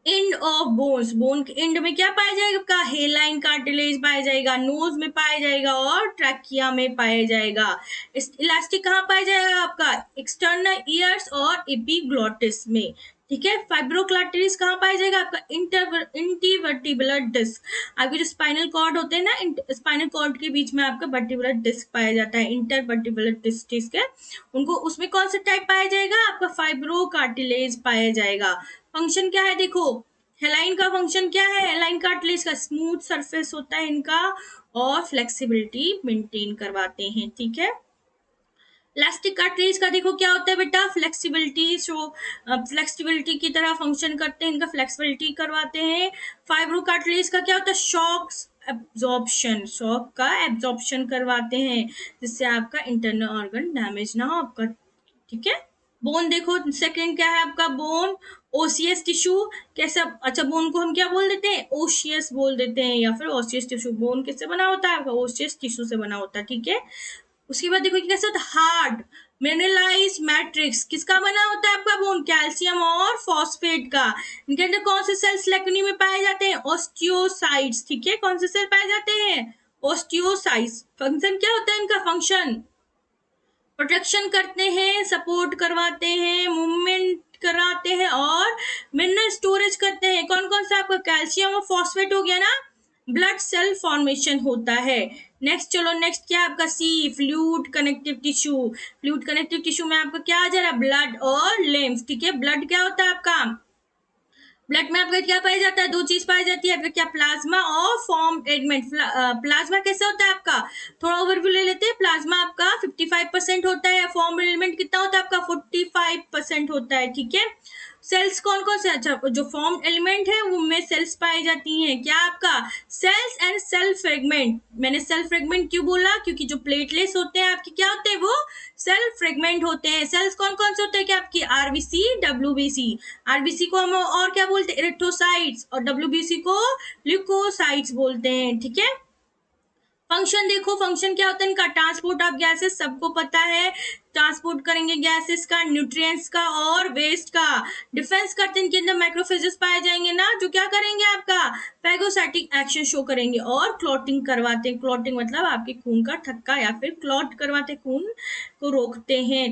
S1: एंड ऑफ बोन्स, बोन के एंड में क्या पाया जाएगा आपका, हेलाइन कार्टिलेज पाया जाएगा, नोज में पाया जाएगा और ट्रैकिया में पाया जाएगा। इलास्टिक कहाँ पाया जाएगा आपका, एक्सटर्नल ईयर्स और एपिग्लोटिस में। ठीक है, फाइब्रोक्लाटिस कहाँ पाया जाएगा आपका, इंटीवर्टिबुलर डिस्क, आपके जो स्पाइनल कॉर्ड होते हैं ना, स्पाइनल कॉर्ड के बीच में आपका वर्टिबुलर डिस्क पाया जाता है, इंटरवर्टिबुलर डिस्क है उनको, उसमें कौन सा टाइप पाया जाएगा आपका, फाइब्रोकार्टिलेज पाया जाएगा। फंक्शन क्या है देखो, हेलाइन का फंक्शन क्या है, हेलाइन कार्टिलेज का स्मूथ सरफेस होता है इनका और फ्लेक्सिबिलिटी मेंटेन करवाते हैं। ठीक है, इलास्टिक कार्टिलेज का देखो क्या होता है बेटा, फ्लेक्सिबिलिटी शो, फ्लेक्सिबिलिटी की तरह फंक्शन करते हैं, इनका फ्लेक्सिबिलिटी करवाते हैं। फाइब्रो कार्टिलेज का क्या होता है, शॉक्स एब्जॉर्प्शन, शॉक का एब्जॉर्प्शन करवाते हैं जिससे आपका इंटरनल ऑर्गन डैमेज ना हो आपका। ठीक है, बोन देखो सेकंड क्या है आपका, बोन ओसियस टिश्यू, कैसा, अच्छा बोन को हम क्या बोल देते हैं, ओशियस बोल देते हैं या फिर ओसियस टिश्यू। बोन किससे बना होता है आपका, ओसियस टिश्यू से बना होता है। ठीक है, उसके बाद देखो कैसे होता है, हार्ड मिनरलाइज मैट्रिक्स, किसका बना होता है आपका बोन, कैल्शियम और फॉस्फेट का। इनके अंदर कौन से सेल्स लेक्नी में पाए जाते हैं, ऑस्टियोसाइट्स। ठीक है, कौन से सेल पाए जाते हैं, ऑस्टियोसाइट्स। फंक्शन क्या होता है इनका, फंक्शन प्रोटेक्शन करते हैं, सपोर्ट करवाते हैं, मूवमेंट कराते हैं और मिनरल स्टोरेज करते हैं। कौन कौन सा आपका, कैल्शियम और फॉस्फेट हो गया ना, ब्लड सेल फॉर्मेशन होता है। नेक्स्ट चलो, नेक्स्ट क्या आपका, C fluid connective tissue. Fluid connective tissue में आपका क्या आ जा रहा है, ब्लड और लिम्फ। ठीक है, ब्लड क्या होता है आपका, ब्लड में आपका क्या पाया जाता है, दो चीज पाई जाती है आपका, क्या, प्लाज्मा और फॉर्म एलिमेंट। प्लाज्मा कैसे होता है आपका, थोड़ा ओवरव्यू ले लेते हैं। प्लाज्मा आपका 55% होता है, फॉर्म एलिमेंट कितना होता है आपका, 45% होता है। ठीक है, सेल्स कौन कौन से, अच्छा जो फॉर्म एलिमेंट है उनमें सेल्स पाई जाती हैं, क्या आपका, सेल्स एंड सेल फ्रेगमेंट। मैंने सेल फ्रेगमेंट क्यों बोला, क्योंकि जो प्लेटलेट्स होते हैं आपके क्या होते हैं, वो सेल फ्रेगमेंट होते हैं। सेल्स कौन कौन से होते हैं, क्या आपकी, आरबीसी डब्ल्यूबीसी। आरबीसी को हम और क्या बोलते हैं, इरिथ्रोसाइट्स, और डब्ल्यूबीसी को ल्यूकोसाइट्स बोलते हैं। ठीक है, फंक्शन देखो, फंक्शन क्या होता है इनका, ट्रांसपोर्ट ऑफ गैसेस, सबको पता है, ट्रांसपोर्ट करेंगे गैसेस का, न्यूट्रिएंट्स का और वेस्ट का। डिफेंस करते हैं, इनके अंदर माइक्रोफेजेस पाए जाएंगे ना, जो क्या करेंगे आपका फैगोसाइटिक एक्शन शो करेंगे और क्लॉटिंग करवाते हैं। क्लॉटिंग मतलब आपके खून का थक्का या फिर क्लॉट करवाते, खून को रोकते हैं।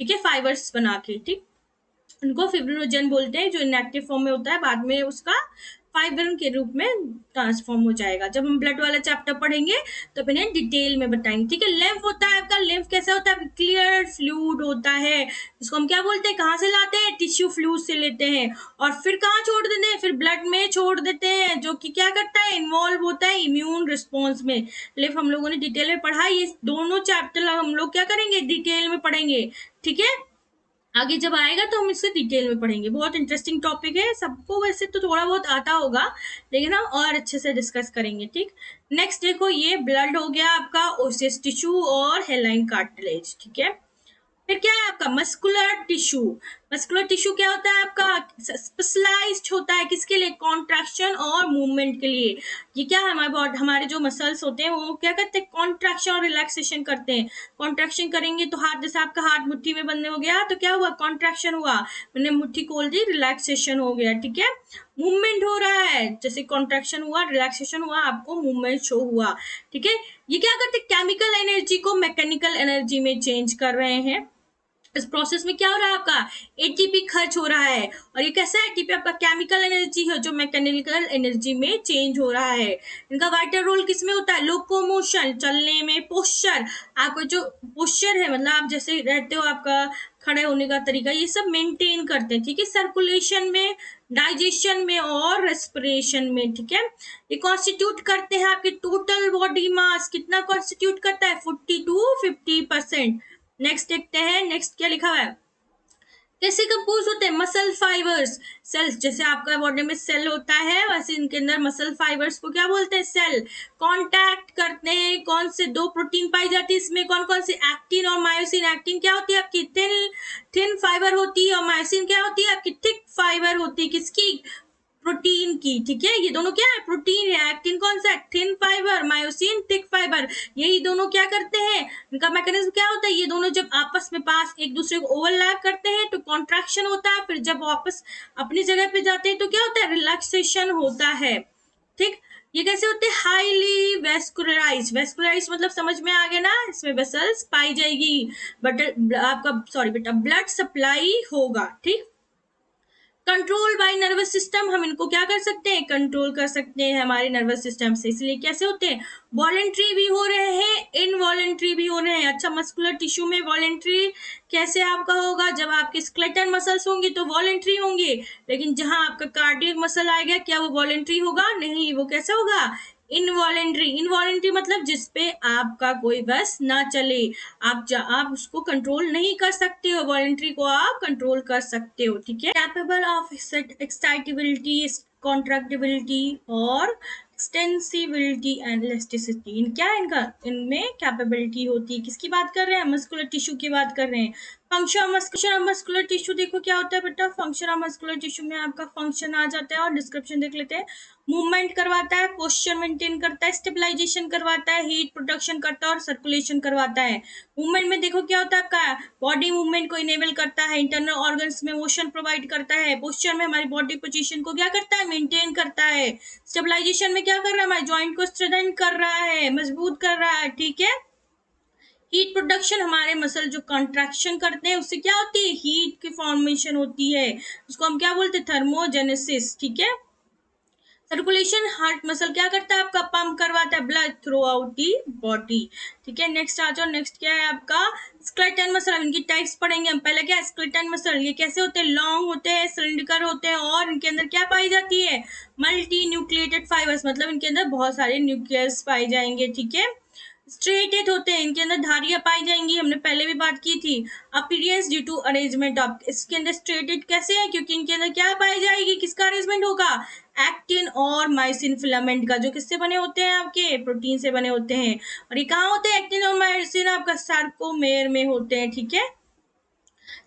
S1: ठीक है, फाइबर्स बना के। ठीक, उनको फिब्रिनोजन बोलते हैं, जो इनएक्टिव फॉर्म में होता है, बाद में उसका फाइब्रिन के रूप में ट्रांसफॉर्म हो जाएगा। जब हम ब्लड वाला चैप्टर पढ़ेंगे तो इन्हें डिटेल में बताएंगे। ठीक है, लिम्फ होता है आपका, लिम्फ कैसा होता है, क्लियर फ्लूइड होता है, इसको हम क्या बोलते हैं, कहाँ से लाते हैं, टिश्यू फ्लूइड से लेते हैं और फिर कहाँ छोड़ देते हैं, फिर ब्लड में छोड़ देते हैं, जो कि क्या करता है, इन्वॉल्व होता है इम्यून रिस्पॉन्स में। लिम्फ हम लोगों ने डिटेल में पढ़ा, ये दोनों चैप्टर हम लोग क्या करेंगे, डिटेल में पढ़ेंगे। ठीक है, आगे जब आएगा तो हम इससे डिटेल में पढ़ेंगे, बहुत इंटरेस्टिंग टॉपिक है, सबको वैसे तो थोड़ा बहुत आता होगा लेकिन हम और अच्छे से डिस्कस करेंगे। ठीक, नेक्स्ट देखो, ये ब्लड हो गया आपका, ओसियस टिश्यू और हेलाइन कार्टिलेज। ठीक है, फिर क्या है आपका, मस्कुलर टिश्यू। मस्कुलर टिश्यू क्या होता है आपका, स्पेशलाइज्ड होता है किसके लिए, कॉन्ट्रैक्शन और मूवमेंट के लिए। ये क्या है, हमारे जो मसल्स होते हैं वो क्या करते हैं, कॉन्ट्रैक्शन और रिलैक्सेशन करते हैं। कॉन्ट्रैक्शन करेंगे तो हाथ, जैसे आपका हाथ मुट्ठी में बंद हो गया तो क्या हुआ, कॉन्ट्रैक्शन हुआ, मैंने मुट्ठी खोल दी, रिलैक्सेशन हो गया। ठीक है, मूवमेंट हो रहा है, जैसे कॉन्ट्रैक्शन हुआ, रिलैक्सेशन हुआ, आपको मूवमेंट शो हुआ। ठीक है, ये क्या करते हैं, केमिकल एनर्जी को मैकेनिकल एनर्जी में चेंज कर रहे हैं। इस प्रोसेस में क्या हो रहा है आपका, एटीपी खर्च हो रहा है, और ये कैसा एटीपी आपका, केमिकल एनर्जी है जो मैकेनिकल एनर्जी में चेंज हो रहा है। इनका वाइटल रोल किसमें होता है, लोकोमोशन, चलने में, पोस्चर, आपका जो पोस्चर है मतलब आप जैसे रहते हो, आपका खड़े होने का तरीका, ये सब मेंटेन करते हैं। ठीक है, सर्कुलेशन में, डाइजेशन में और रेस्पिरेशन में। ठीक है, ये कॉन्स्टिट्यूट करते हैं आपके टोटल बॉडी मास, कितना कॉन्स्टिट्यूट करता है, 40 to 50%। नेक्स्ट देखते हैं, नेक्स्ट क्या लिखा हुआ है, कैसे कंपोज होते हैं, मसल फाइबर्स, सेल्स, जैसे आपका बॉडी में सेल होता है वैसे इनके अंदर मसल फाइबर्स को क्या बोलते हैं, सेल। कांटेक्ट करते हैं, कौन से दो प्रोटीन पाई जाती है इसमें, कौन कौन सी, एक्टिन और मायोसिन। एक्टिन क्या होती है आपकी, थिन फाइबर होती है, और मायोसिन क्या होती है आपकी, थिक फाइबर होती है, किसकी, प्रोटीन की, ठीक है। ये दोनों क्या है, प्रोटीन है। एक्टिन कौन सा है, thin fibre, myosin thick fibre. यही दोनों क्या करते हैं, इनका मैकेनिज्म क्या होता है, ये दोनों जब आपस में पास एक दूसरे को ओवरलैप करते हैं तो कॉन्ट्रैक्शन होता है, फिर जब वापस अपनी जगह पे जाते हैं तो क्या होता है, रिलैक्सेशन होता है, ठीक। ये कैसे होते हैं, हाईली वेस्कुलराइज। वेस्कुलराइज मतलब समझ में आ गया ना, इसमें वेसल्स पाई जाएगी, बट आपका सॉरी बेटा ब्लड सप्लाई होगा, ठीक। कंट्रोल बाय नर्वस सिस्टम, हम इनको क्या कर सकते हैं, कंट्रोल कर सकते हैं हमारे नर्वस सिस्टम से। इसलिए कैसे होते हैं, वॉलेंट्री भी हो रहे हैं, इनवॉलेंट्री भी हो रहे हैं। अच्छा, मस्कुलर टिश्यू में वॉलेंट्री कैसे आपका होगा, जब आपके स्केलेटल मसल्स होंगे तो वॉलेंट्री होंगे, लेकिन जहां आपका कार्डियक मसल आएगा क्या वो वॉलेंट्री होगा, नहीं, वो कैसे होगा, इनवॉलेंट्री। इनवॉलेंट्री मतलब जिसपे आपका कोई बस ना चले, आप उसको कंट्रोल नहीं कर सकते हो, वॉलेंट्री को आप कंट्रोल कर सकते हो, ठीक है। कैपेबल ऑफ एक्साइटेबिलिटी, कॉन्ट्रैक्टिबिलिटी और एक्सटेंसिबिलिटी एंड इलास्टिसिटी। इन क्या इनका, इनमें कैपेबिलिटी होती है। किसकी बात कर रहे हैं, मस्कुलर टिश्यू की बात कर रहे हैं। फंक्शन ऑफ मस्कुलर टिश्यू देखो क्या होता है बेटा, फंक्शन ऑफ मस्कुलर टिश्यू में आपका फंक्शन आ जाता है और डिस्क्रिप्शन देख लेते हैं। मूवमेंट करवाता है, पोस्चर मेंटेन करता है, स्टेबलाइजेशन करवाता है, हीट प्रोडक्शन करता है और सर्कुलेशन करवाता है। मूवमेंट में देखो क्या होता है आपका, बॉडी मूवमेंट को इनेबल करता है, इंटरनल ऑर्गन्स में मोशन प्रोवाइड करता है। पोस्चर में हमारी बॉडी पोजीशन को क्या करता है, मेंटेन करता है। स्टेबलाइजेशन में क्या कर रहा है, हमारे जॉइंट को स्ट्रेंथन कर रहा है, मजबूत कर रहा है, ठीक है। हीट प्रोडक्शन, हमारे मसल जो कॉन्ट्रैक्शन करते हैं उससे क्या होती है, हीट की फॉर्मेशन होती है, उसको हम क्या बोलते हैं, थर्मोजेनेसिस, ठीक है। सर्कुलेशन, हार्ट मसल क्या करता है आपका, पंप करवाता है blood through out the body, ठीक है। नेक्स्ट आ जाओ, नेक्स्ट क्या है आपका, स्केलेटन मसल। इनकी टाइप्स पढ़ेंगे हम। पहले क्या है, स्केलेटन मसल, ये कैसे होते हैं, लॉन्ग होते हैं, सिलिंड्रिकल होते हैं और इनके अंदर क्या पाई जाती है, मल्टी न्यूक्लिएटेड फाइबर्स, मतलब इनके अंदर बहुत सारे न्यूक्लियस पाए जाएंगे, ठीक है। स्ट्रेटेड होते हैं, इनके अंदर धारियां पाई जाएंगी, हमने पहले भी बात की थी। Appearance due to arrangement of, इसके अंदर स्ट्रेटेड कैसे है, क्योंकि इनके अंदर क्या पाई जाएगी, किसका अरेंजमेंट होगा, एक्टिन और माइसिन फिलामेंट का, जो किससे बने होते हैं, आपके प्रोटीन से बने होते हैं। और ये कहाँ होते हैं, एक्टिन और माइसिन आपका सार्कोमेर में होते हैं, ठीक है।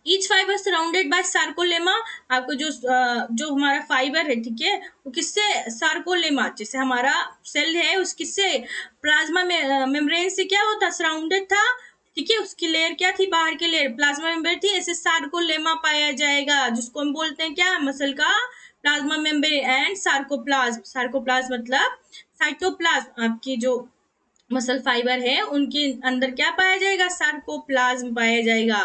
S1: Each fibre surrounded by sarcolemma, आपको जो हमारा फाइबर है, ठीक है, वो किससे, सार्कोलेमा, जैसे हमारा सेल है उस किससे, प्लाज्मा में मेम्ब्रेन से क्या होता, सराउंडेड था, ठीक है। उसकी लेयर क्या थी, बाहर की लेयर प्लाज्मा मेम्ब्रेन थी, ऐसे सार्कोलेमा पाया जाएगा, जिसको हम बोलते हैं क्या, मसल का plasma membrane and sarcoplasm. Sarcoplasm मतलब साइटोप्लाज्म, आपकी जो मसल फाइबर है उनके अंदर क्या पाया जाएगा, सार्कोप्लाज्म पाया जाएगा,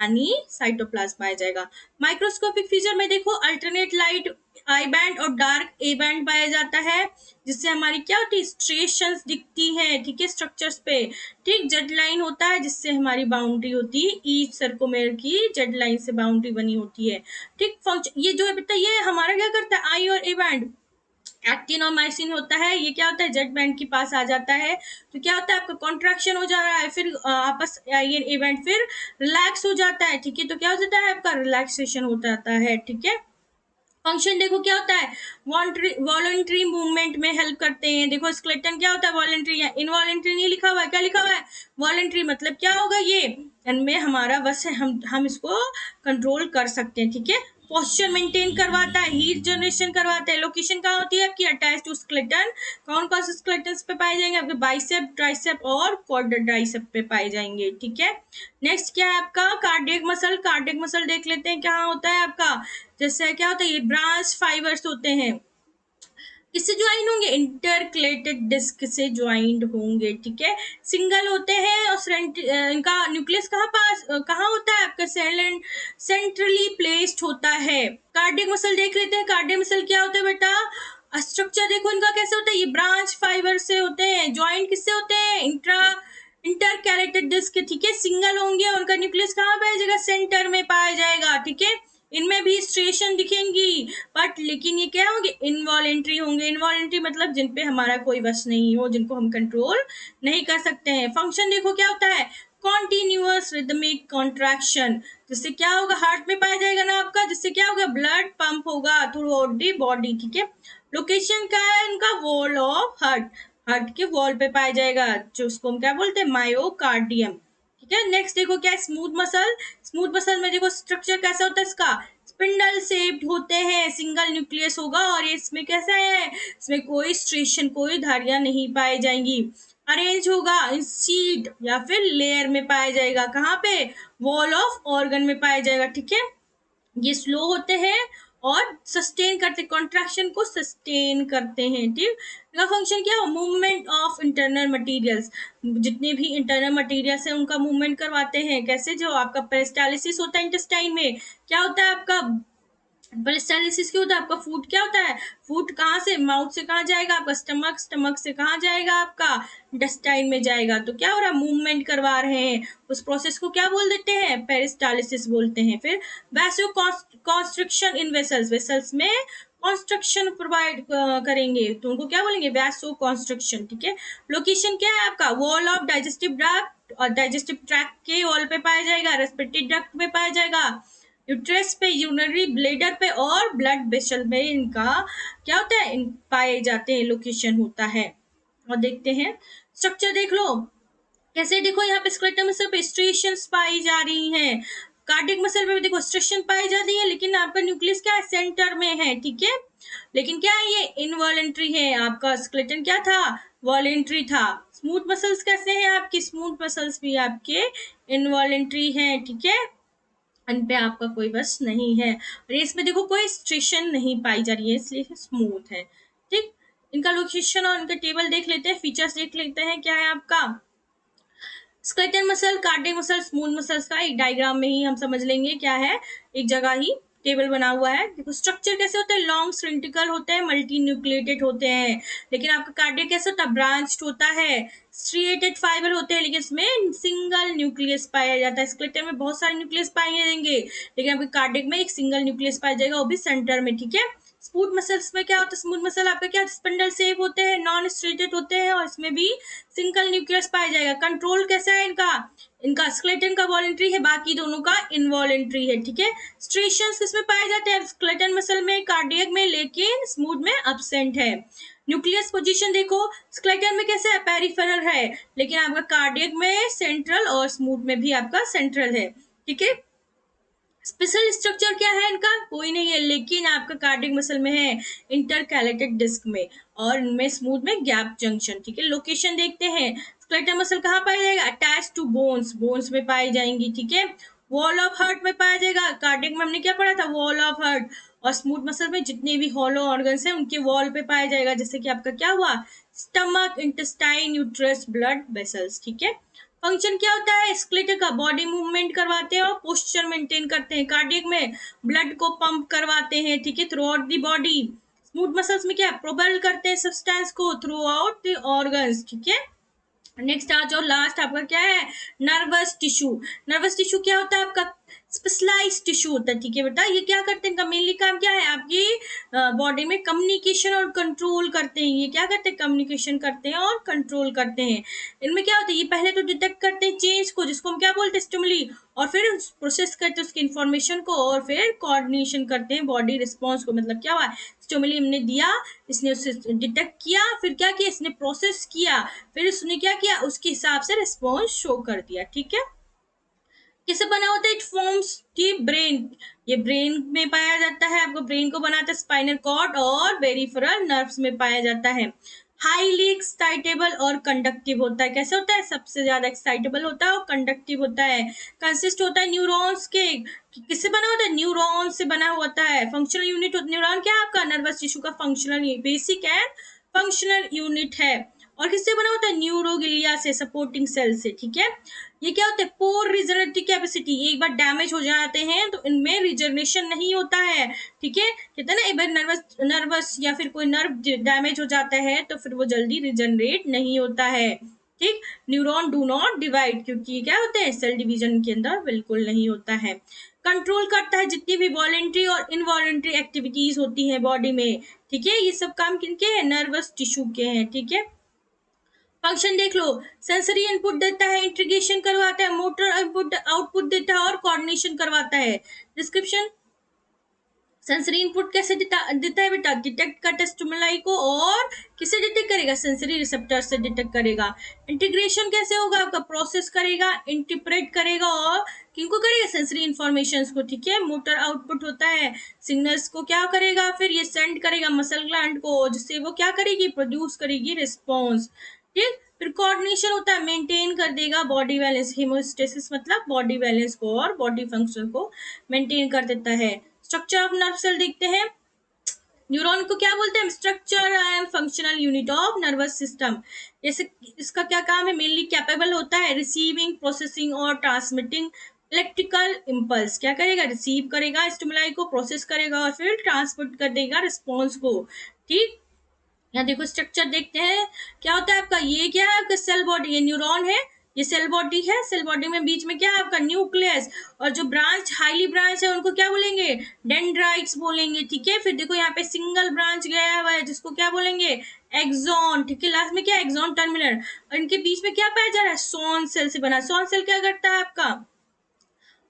S1: यानी साइटोप्लाज्म पाया जाएगा। माइक्रोस्कोपिक फीचर में देखो, अल्टरनेट लाइट आई बैंड और डार्क ए बैंड पाया जाता है, जिससे हमारी क्या होती है, स्ट्रेशंस दिखती हैं, ठीक है, स्ट्रक्चर्स पे, ठीक। जेड लाइन होता है जिससे हमारी बाउंड्री होती है, ईच सर्कोमेर की जेड लाइन से बाउंड्री बनी होती है, ठीक। फंक्शन, ये जो है बेटा, ये हमारा क्या करता है, आई और ए बैंड, एक्टिन और माइसिन होता है, ये क्या होता है, जेड बैंड के पास आ जाता है, तो क्या होता है, आपका कॉन्ट्रैक्शन हो जा रहा है, फिर आपस ये इवेंट फिर रिलैक्स हो जाता है, ठीक है। तो क्या हो जाता है, आपका रिलैक्सेशन हो जाता है, ठीक है। फंक्शन देखो क्या होता है, वॉलंटरी मूवमेंट में हेल्प करते हैं। देखो स्केलेटन क्या होता है, वॉलंटरी या इनवॉलंटरी नहीं लिखा हुआ है, क्या लिखा हुआ है, वॉलंटरी। मतलब क्या होगा, ये इनमें हमारा बस है, हम इसको कंट्रोल कर सकते हैं, ठीक है। पोस्चर मेंटेन करवाता है, हीट जनरेशन करवाता है। लोकेशन कहाँ होती है आपकी, अटैच टू स्केलेटन। कौन कौन से स्केलेटन पे पाए जाएंगे, आपके बाइसेप, ट्राइसेप और क्वाड्राइसेप पे पाए जाएंगे, ठीक है। नेक्स्ट क्या है आपका, कार्डियक मसल। कार्डियक मसल देख लेते हैं कहाँ होता है आपका, जैसे क्या होता है, ये ब्रांच फाइबर्स होते हैं, किससे ज्वाइन होंगे, इंटरकलेटेड डिस्क से ज्वाइंट होंगे, ठीक है। सिंगल होते हैं और इनका न्यूक्लियस कहाँ होता है आपका, सेंट्रली प्लेस्ड होता है। कार्डियक मसल देख लेते हैं, कार्डियक मसल क्या होता है बेटा, स्ट्रक्चर देखो इनका कैसे होता है, ये ब्रांच फाइबर से होते हैं, ज्वाइंट किससे होते हैं, इंटरकैलेटेड डिस्क, ठीक है। सिंगल होंगे, उनका न्यूक्लियस कहाँ पाया जाएगा, सेंटर में पाया जाएगा, ठीक है। इनमें भी स्ट्रेशन दिखेंगी, बट लेकिन ये क्या होंगे, इनवॉलेंट्री होंगे। इनवॉलेंट्री मतलब जिन पे हमारा कोई वश नहीं हो, जिनको हम कंट्रोल नहीं कर सकते हैं। फंक्शन देखो क्या होता है, कॉन्टिन्यूअस रिदमिक कॉन्ट्रैक्शन, जिससे क्या होगा, हार्ट में पाया जाएगा ना आपका, जिससे क्या होगा, ब्लड पंप होगा थ्रू आउट दी बॉडी, ठीक है। लोकेशन क्या है इनका, वॉल ऑफ हार्ट, हार्ट के वॉल पे पाया जाएगा, जो उसको हम क्या बोलते हैं, मायोकार्डियम, ठीक है। नेक्स्ट देखो क्या है, स्मूथ मसल। स्मूथ मसल में देखो स्ट्रक्चर कैसा होता है इसका, स्पिंडल शेप्ड होते हैं, सिंगल न्यूक्लियस होगा और इसमें कैसा है, इसमें कोई स्ट्रेशन, कोई धारियां नहीं पाई जाएंगी। अरेंज होगा शीट या फिर लेयर में पाया जाएगा, कहाँ पे, वॉल ऑफ ऑर्गन में पाया जाएगा, ठीक है। ये स्लो होते हैं और सस्टेन करते, कॉन्ट्रैक्शन को सस्टेन करते हैं, ठीक। इनका फंक्शन क्या है, मूवमेंट ऑफ इंटरनल मटेरियल्स, जितने भी इंटरनल मटेरियल्स हैं उनका मूवमेंट करवाते हैं। कैसे, जो आपका पेरिस्टालिसिस होता है इंटेस्टाइन में, क्या होता है आपका पेरिस्टालिसिस, क्या होता है आपका, फूड क्या होता है, फूड कहाँ से, माउथ से कहाँ जाएगा आपका, स्टमक, स्टमक से कहाँ जाएगा आपका, इंटेस्टाइन में जाएगा। तो क्या हो रहा है, मूवमेंट करवा रहे हैं, उस प्रोसेस को क्या बोल देते हैं, पेरिस्टालिसिस बोलते हैं। फिर वैसो कॉन्स्ट्रिक्शन इन वेसल्स, वेसल्स में कॉन्स्ट्रक्शन प्रोवाइड करेंगे तो उनको क्या बोलेंगे, वैसो कॉन्स्ट्रक्शन, ठीक है। लोकेशन क्या है आपका, वॉल ऑफ डाइजेस्टिव ट्रैक्ट, और डाइजेस्टिव ट्रैक्ट के वॉल पे पाया जाएगा, रेस्पिरेटरी डक्ट में पाया जाएगा, यूट्रस पे, यूरिनरी ब्लैडर पे और ब्लड वेसल में इनका क्या होता है, पाए जाते हैं, लोकेशन होता है। और देखते हैं स्ट्रक्चर, देख लो कैसे, देखो यहाँ पे स्केलेटल मसल पे स्ट्रेशंस पाई जा रही हैं, कार्डियक मसल पे भी देखो स्ट्रेशन पाई जा रही है, लेकिन आपका न्यूक्लियस क्या है, सेंटर में है, ठीक है। लेकिन क्या है, ये इनवॉलेंट्री है, आपका स्केलेटन क्या था, वॉलेंट्री था। स्मूथ मसल्स कैसे हैं आपकी, स्मूथ मसल्स भी आपके इनवॉलेंट्री हैं, ठीक है, इन पे आपका कोई बस नहीं है। और इसमें देखो कोई स्ट्रेशन नहीं पाई जा रही है, इसलिए स्मूथ है, ठीक। इनका लोकेशन और इनका टेबल देख लेते हैं, फीचर्स देख लेते हैं, क्या है आपका skeletal muscle, cardiac muscle, smooth muscles का एक डायग्राम में ही हम समझ लेंगे क्या है, एक जगह ही टेबल बना हुआ है। देखो स्ट्रक्चर कैसे होता है, लॉन्ग सिलिंड्रिकल होते हैं, मल्टी न्यूक्लिएटेड होते हैं। लेकिन आपका कार्डियक कैसे होता है, ब्रांच्ड होता है, स्ट्रिएटेड फाइबर होते हैं, लेकिन इसमें सिंगल न्यूक्लियस पाया जाता है। स्केलेटन में बहुत सारे न्यूक्लियस पाए जाएंगे, लेकिन आपके कार्डियक में एक सिंगल न्यूक्लियस पाया जाएगा, वो भी सेंटर में, ठीक है। स्मूथ मसल्स में क्या होता है, स्मूथ मसल आपका क्या, स्पिंडल शेप होते हैं, नॉन स्ट्रेटेड होते हैं, और इसमें भी सिंगल न्यूक्लियस पाया जाएगा। कंट्रोल कैसा है इनका, इनका स्केलेटन का वॉलेंट्री है, बाकी दोनों का इनवॉलेंट्री है, ठीक है। स्ट्रेशंस किसमें पाए जाते हैं, स्केलेटन मसल में, कार्डियक में, लेकिन स्मूथ में अब्सेंट है। न्यूक्लियस पोजीशन देखो, स्केलेटन में कैसे है, पेरिफेरल है, लेकिन आपका कार्डियक में सेंट्रल और स्मूथ में भी आपका सेंट्रल है, ठीक है। स्पेशल स्ट्रक्चर क्या है इनका, कोई नहीं है, लेकिन आपका कार्डियक मसल में है इंटरकैलेटेड डिस्क में, और इनमें स्मूथ में गैप जंक्शन, ठीक है। लोकेशन देखते हैं, स्केलेटल मसल कहाँ पाया जाएगा, अटैच टू बोन्स, बोन्स में पाई जाएंगी, ठीक है। वॉल ऑफ हार्ट में पाया जाएगा, कार्डियक में हमने क्या पढ़ा था, वॉल ऑफ हार्ट, और स्मूथ मसल में जितने भी हॉलो ऑर्गन्स हैं उनके वॉल पे पाया जाएगा, जैसे कि आपका क्या हुआ, stomach, intestine, uterus, blood vessels, ठीक है। फंक्शन क्या होता है, स्केलेटल का बॉडी मूवमेंट करवाते हैं और पोस्चर मेंटेन करते हैं। कार्डियक में ब्लड को पंप करवाते हैं, ठीक है, through out the body. Smooth muscles में क्या, प्रोपेल करते हैं सब्सटेंस को थ्रू आउट द ऑर्गन्स, ठीक है। नेक्स्ट आ जाओ, लास्ट आपका क्या है, नर्वस टिश्यू। नर्वस टिश्यू क्या होता है आपका, स्पेशलाइज्ड टिश्यू होता है, ठीक है बेटा। ये क्या करते हैं, इनका मेनली काम क्या है, आपकी बॉडी में कम्युनिकेशन और कंट्रोल करते हैं। ये क्या करते हैं, कम्युनिकेशन करते हैं और कंट्रोल करते हैं। इनमें क्या होता है, ये पहले तो डिटेक्ट करते हैं चेंज को, जिसको हम क्या बोलते हैं, स्टिमुली, और फिर प्रोसेस करते हैं उसकी इन्फॉर्मेशन को, और फिर कोऑर्डिनेशन करते हैं बॉडी रिस्पॉन्स को। मतलब क्या हुआ, स्टिमुली हमने दिया, इसने उसे डिटेक्ट किया, फिर क्या किया, इसने प्रोसेस किया, फिर उसने क्या किया, उसके हिसाब से रिस्पॉन्स शो कर दिया, ठीक है। किससे बना होता है, इट फॉर्म्स दी ब्रेन, ये ब्रेन में पाया जाता है, आपको ब्रेन को बनाता है स्पाइनल कॉर्ड और पेरिफेरल नर्व्स में पाया जाता है। हाईली एक्साइटेबल और कंडक्टिव होता है, कैसे होता है, सबसे ज्यादा एक्साइटेबल होता है और कंडक्टिव होता है। कंसिस्ट होता है न्यूरॉन्स के, किससे बना होता है, न्यूरॉन से बना होता है। फंक्शनल यूनिट, न्यूरॉन क्या है आपका, नर्वस टिश्यू का functional, basic and functional unit है। और किससे बना होता है, न्यूरोगिलिया से, सपोर्टिंग सेल से, ठीक है। ये क्या होता है, पोर रिजनरेटिव कैपेसिटी, ये एक बार डैमेज हो जाते हैं तो इनमें रिजनरेशन नहीं होता है, ठीक है। कहते हैं ना, एक बार नर्वस या फिर कोई नर्व डैमेज हो जाता है तो फिर वो जल्दी रिजनरेट नहीं होता है, ठीक। न्यूरॉन डू नॉट डिवाइड, क्योंकि ये क्या होते हैं, सेल डिवीजन के अंदर बिल्कुल नहीं होता है। कंट्रोल करता है जितनी भी वॉलेंट्री और इनवॉलेंट्री एक्टिविटीज होती हैं बॉडी में, ठीक है। ये सब काम किनके हैं, नर्वस टिश्यू के हैं, ठीक है। फंक्शन देख लो, सेंसरी इनपुट देता है, इंटीग्रेशन करवाता है, मोटर इनपुट आउटपुट देता है और कोऑर्डिनेशन करवाता है। डिस्क्रिप्शन, सेंसरी इनपुट कैसे देता है बेटा, डिटेक्ट करता है स्टिमुलाई को और किसे डिटेक्ट करेगा, सेंसरी रिसेप्टर से डिटेक्ट करेगा। इंटीग्रेशन कैसे होगा आपका, प्रोसेस करेगा, इंटरप्रेट करेगा और किनको करेगा, सेंसरी इंफॉर्मेशंस को, ठीक है। मोटर आउटपुट होता है, सिग्नल्स को क्या करेगा, फिर ये सेंड करेगा मसल ग्लैंड को, जिससे वो क्या करेगी, प्रोड्यूस करेगी रिस्पॉन्स, ठीक। फिर कोऑर्डिनेशन होता है, मेंटेन कर देगा बॉडी बैलेंस, हेमोस्टेसिस मतलब बॉडी बैलेंस को और बॉडी फंक्शन को मेंटेन कर देता है। स्ट्रक्चर ऑफ नर्व सेल देखते हैं। न्यूरॉन को क्या बोलते हैं, structure and functional unit of nervous system. जैसे इसका क्या काम है, मेनली कैपेबल होता है रिसीविंग, प्रोसेसिंग और ट्रांसमिटिंग इलेक्ट्रिकल इम्पल्स। क्या करेगा, रिसीव करेगा स्टिमुलाई को, प्रोसेस करेगा और फिर ट्रांसमिट कर देगा रिस्पॉन्स को, ठीक। यहाँ देखो स्ट्रक्चर देखते हैं क्या होता है आपका, ये क्या है आपका सेल बॉडी, ये न्यूरॉन है, ये सेल बॉडी है, सेल बॉडी में बीच में क्या है आपका न्यूक्लियस, और जो ब्रांच हाईली ब्रांच है उनको क्या बोलेंगे, डेंड्राइट्स बोलेंगे, ठीक है। फिर देखो यहाँ पे सिंगल ब्रांच गया हुआ है जिसको क्या बोलेंगे, एक्सॉन, ठीक है। लास्ट में क्या, एक्सॉन टर्मिनल, और इनके बीच में क्या पाया जा रहा है, सोन सेल से बना। सोन सेल क्या करता है आपका,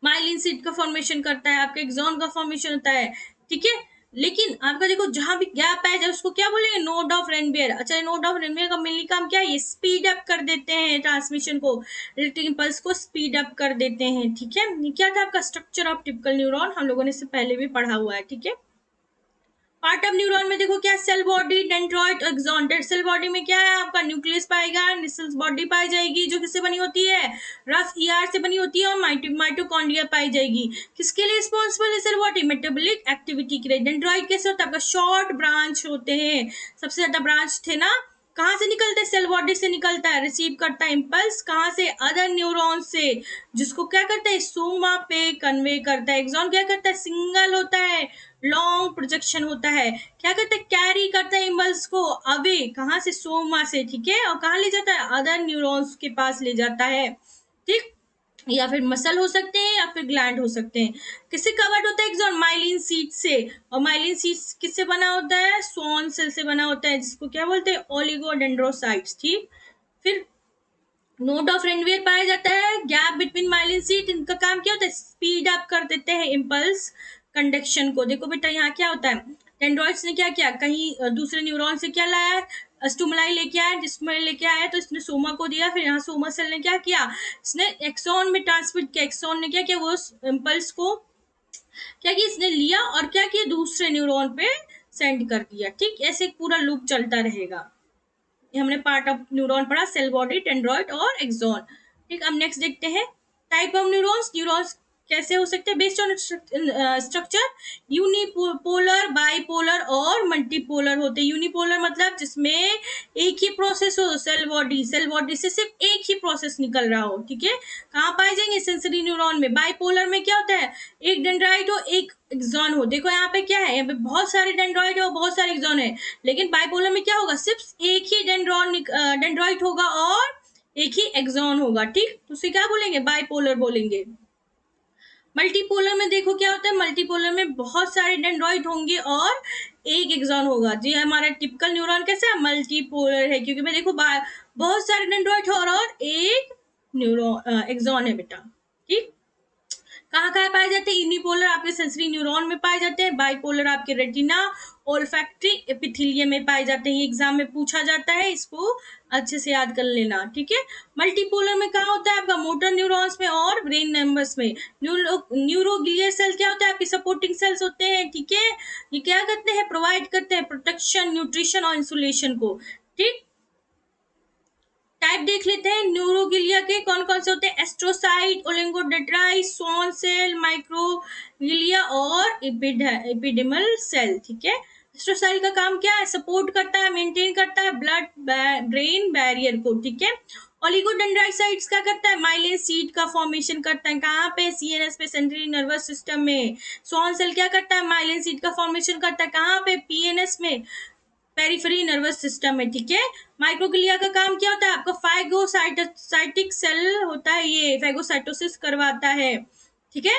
S1: माइलिन सीट का फॉर्मेशन करता है, आपका एक्सॉन का फॉर्मेशन होता है, ठीक है। लेकिन आपका देखो जहां भी गैप है जब उसको क्या बोलेंगे, नोड ऑफ रेनबियर। अच्छा, नोड ऑफ रेनबियर का मेनली काम क्या है, ये स्पीड अप कर देते हैं ट्रांसमिशन को, इलेक्ट्रिक इंपल्स को स्पीड अप कर देते हैं, ठीक है। ये क्या था आपका स्ट्रक्चर ऑफ टिपिकल न्यूरॉन, हम लोगों ने इससे पहले भी पढ़ा हुआ है, ठीक है। पार्ट ऑफ न्यूरॉन में देखो क्या, सेल बॉडी, डेंड्रॉइड, एक्सॉन। डेड सेल बॉडी में क्या है आपका, न्यूक्लियस पाएगा, निसल्स बॉडी पाई जाएगी जो किससे बनी होती है, रफ ईआर से बनी होती है, और माइटोकॉन्ड्रिया पाई जाएगी। किसके लिए रिस्पॉन्सिबल है सेल बॉडी, मेटाबॉलिक एक्टिविटी के लिए। डेंड्रॉइड कैसे होता है आपका, शॉर्ट ब्रांच होते हैं, सबसे ज्यादा ब्रांच थे ना, कहाँ से निकलते हैं, सेल बॉडी से निकलता है, रिसीव करता है इम्पल्स कहाँ से, अदर न्यूरॉन से, जिसको क्या करता है, सोमा पे कन्वे करता है। एक्सॉन क्या करता है, सिंगल होता है, लॉन्ग प्रोजेक्शन होता है, क्या करता है, कैरी करता है इम्पल्स को अवे, कहाँ से, सोमा से, ठीक है, और कहाँ ले जाता है, अदर न्यूरॉन्स के पास ले जाता है, ठीक। या फिर मसल हो सकते हैं या फिर ग्लैंड हो सकते हैं। किससे कवर्ड होता है एक्सॉन, माइलिन सीट से, और माइलिन सीट किससे बना होता है, स्वॉन सेल से बना होता है, जिसको क्या बोलते हैं, ओलिगोडेंड्रोसाइट्स, ठीक। फिर नोड ऑफ रेनवियर पाया जाता है, गैप बिटवीन माइलिन सीट, इनका काम क्या होता है, स्पीड अप कर देते हैं इम्पल्स कंडक्शन को। देखो बेटा यहाँ क्या होता है, डेंड्रॉइड्स ने क्या किया, कहीं दूसरे न्यूरॉन से क्या लाया, स्टिमुलाई लेके आया, स्टिमुलाई लेके आया तो इसने सोमा को दिया, फिर यहाँ सोमा सेल ने क्या किया, इसने एक्सॉन में ट्रांसमिट किया, एक्सॉन ने क्या किया, वो इम्पल्स को क्या किया, इसने लिया और क्या किया, दूसरे न्यूरॉन पे सेंड कर दिया, ठीक। ऐसे एक पूरा लूप चलता रहेगा। हमने पार्ट ऑफ न्यूरॉन पढ़ा, सेल बॉडी, डेंड्रॉइड और एक्सॉन, ठीक। अब नेक्स्ट देखते हैं टाइप ऑफ न्यूरॉन्स। न्यूरॉन्स कैसे हो सकते हैं, based on structure, unipolar, bipolar और मल्टीपोलर होते हैं। यूनिपोलर मतलब जिसमें एक ही प्रोसेस हो, सेल बॉडी से सिर्फ एक ही प्रोसेस निकल रहा हो, ठीक है। कहाँ पाए जाएंगे, सेंसरी न्यूरॉन में। बाइपोलर में क्या होता है, एक डेंड्राइट हो एक एक्सॉन हो। देखो यहाँ पे क्या है, यहाँ पे बहुत सारे डेंड्राइड है, बहुत सारे एक्सॉन है, लेकिन बाइपोलर में क्या होगा, सिर्फ एक ही डेंड्राइट होगा और एक ही एक्सॉन होगा, ठीक। तो उसे क्या बोलेंगे, बाइपोलर बोलेंगे। मल्टीपोलर में देखो क्या होता है, मल्टीपोलर में बहुत सारे डेंड्रॉइड होंगे और एक एक्सॉन होगा। जी हमारा टिपिकल न्यूरॉन कैसा है, मल्टीपोलर है, क्योंकि मैं देखो बहुत सारे डेंड्रॉइड और एक न्यूरॉन एक्सॉन है बेटा, ठीक। कहाँ कहाँ पाए जाते हैं, यूनिपोलर आपके सेंसरी न्यूरॉन में पाए जाते हैं, बाइपोलर आपके रेटिना ओल्फैक्टरी एपिथेलियम में पाए जाते हैं। एग्जाम में पूछा जाता है, इसको अच्छे से याद कर लेना, ठीक है। मल्टीपोलर में कहाँ होता है आपका, मोटर न्यूरॉन्स में और ब्रेन नंबर्स में। न्यूरोग्लियर सेल क्या होता है, आपके सपोर्टिंग सेल्स होते हैं, ठीक है। ये क्या करते हैं, प्रोवाइड करते हैं प्रोटेक्शन, न्यूट्रिशन और इंसुलेशन को, ठीक। टाइप देख लेते हैं न्यूरोगिलिया के, कौन कौन से होते हैं, एस्ट्रोसाइट, ओलिगोडेंड्राइट, स्वॉन सेल, माइक्रोगिलिया और एपिडिमल सेल, ठीक है। एस्ट्रोसाइट का काम क्या है, सपोर्ट करता है, मेंटेन करता है ब्लड ब्रेन बैरियर को, ठीक है। ओलिगोडेंड्राइसाइट्स क्या करता है, माइलिन सीट का फॉर्मेशन करता है, कहाँ पे, सीएनएस पे, सेंट्रल नर्वस सिस्टम में। स्वॉन सेल क्या करता है, माइलिन सीट का फॉर्मेशन करता है, कहाँ पे, पीएनएस में, पेरिफेरी नर्वस सिस्टम में, ठीक है। माइक्रोग्लिया का काम क्या होता है आपका, फाइगोसाइटिक सेल होता है, ये फैगोसाइटोसिस करवाता है, ठीक है।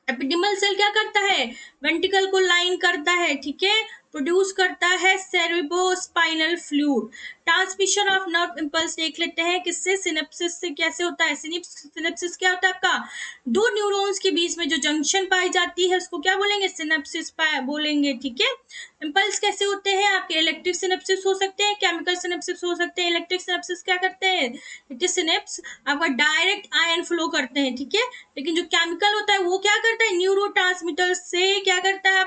S1: एपिडिमल सेल क्या करता है, वेंट्रिकल को लाइन करता है, ठीक है। प्रोड्यूस करता है cerebrospinal fluid. Transmission of nerve impulse देख लेते हैं किससे, सिनेप्सिस से। कैसे होता है सिनेप्सिस? क्या होता है आपका, दो न्यूरॉन्स के बीच में जो जंक्शन पाई जाती है उसको क्या बोलेंगे, सिनेप्सिस बोलेंगे, ठीक है। इंपल्स कैसे होते हैं आपके, इलेक्ट्रिक सिनेप्सिस हो सकते हैं, केमिकल सिनेप्सिस हो सकते हैं। इलेक्ट्रिक सिनेप्सिस क्या करते हैं, इलेक्ट्रिक सिनेप्स आपका डायरेक्ट आयन फ्लो करते हैं, ठीक है। लेकिन जो केमिकल होता है वो क्या करता है, न्यूरोट्रांसमीटर से क्या करता है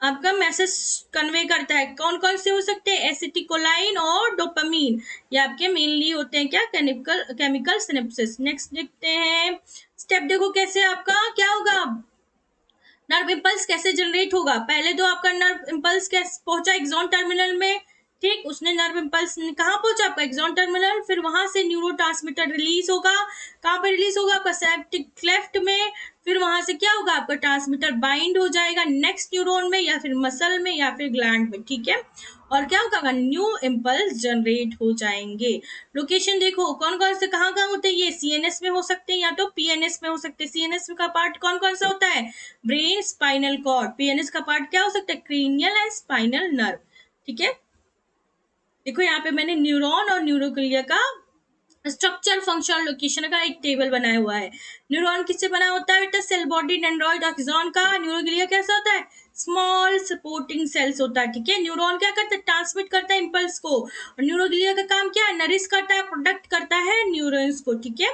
S1: आपका मैसेज कन्वे करता है। कौन कौन से हो सकते हैं, एसिटिकोलाइन और डोपामीन, ये आपके मेनली होते हैं क्या, केमिकल सिनेप्सिस। नेक्स्ट देखते हैं स्टेप, देखो कैसे आपका क्या होगा, नर्व इम्पल्स कैसे जनरेट होगा। पहले तो आपका नर्व इम्पल्स कैसे पहुंचा, एक्सॉन टर्मिनल में, ठीक। उसने नर्व इम्पल्स कहाँ पहुंचा, आपका एक्सॉन टर्मिनल। फिर वहां से न्यूरोट्रांसमीटर रिलीज होगा, कहाँ पे रिलीज होगा, आपका सिनेप्टिक क्लेफ्ट में। फिर वहां से क्या होगा, आपका ट्रांसमीटर बाइंड हो जाएगा नेक्स्ट न्यूरॉन में, या फिर मसल में, या फिर ग्लैंड में, ठीक है। और क्या होगा, न्यू इम्पल्स जनरेट हो जाएंगे। लोकेशन देखो कौन कौन से कहाँ कहाँ होते हैं, ये सीएनएस में हो सकते हैं या तो पीएनएस में हो सकते हैं। सीएनएस का पार्ट कौन कौन सा होता है, ब्रेन, स्पाइनल कॉर्ड। पीएनएस का पार्ट क्या हो सकता है, क्रेनियल एंड स्पाइनल नर्व, ठीक है। देखो यहाँ पे मैंने न्यूरॉन और न्यूरोग्लिया का स्ट्रक्चर फंक्शन लोकेशन का एक टेबल बनाया हुआ है। न्यूरॉन किससे बना होता है बेटा, सेल बॉडी डेंड्रॉइड एक्सॉन का। न्यूरोग्लिया कैसा होता है, स्मॉल सपोर्टिंग सेल्स होता है, ठीक है। न्यूरॉन क्या करता है, ट्रांसमिट करता है इंपल्स को, और न्यूरोग्लिया का काम क्या है, नरिश करता है, प्रोडक्ट करता है न्यूरॉन्स को, ठीक है।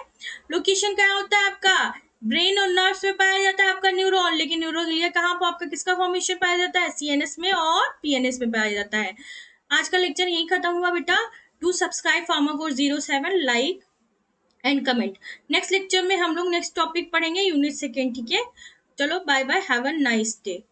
S1: लोकेशन क्या होता है आपका, ब्रेन और नर्व्स में पाया जाता है आपका न्यूरॉन, लेकिन न्यूरोग्लिया कहाँ पर आपका किसका फॉर्मेशन पाया जाता है, सीएनएस में और पीएनएस में पाया जाता है। आज का लेक्चर यही खत्म हुआ बेटा। Do subscribe pharma course 07, like and comment. Next lecture में हम लोग नेक्स्ट टॉपिक पढ़ेंगे, यूनिट सेकेंड, ठीक है। चलो bye bye, have a nice day.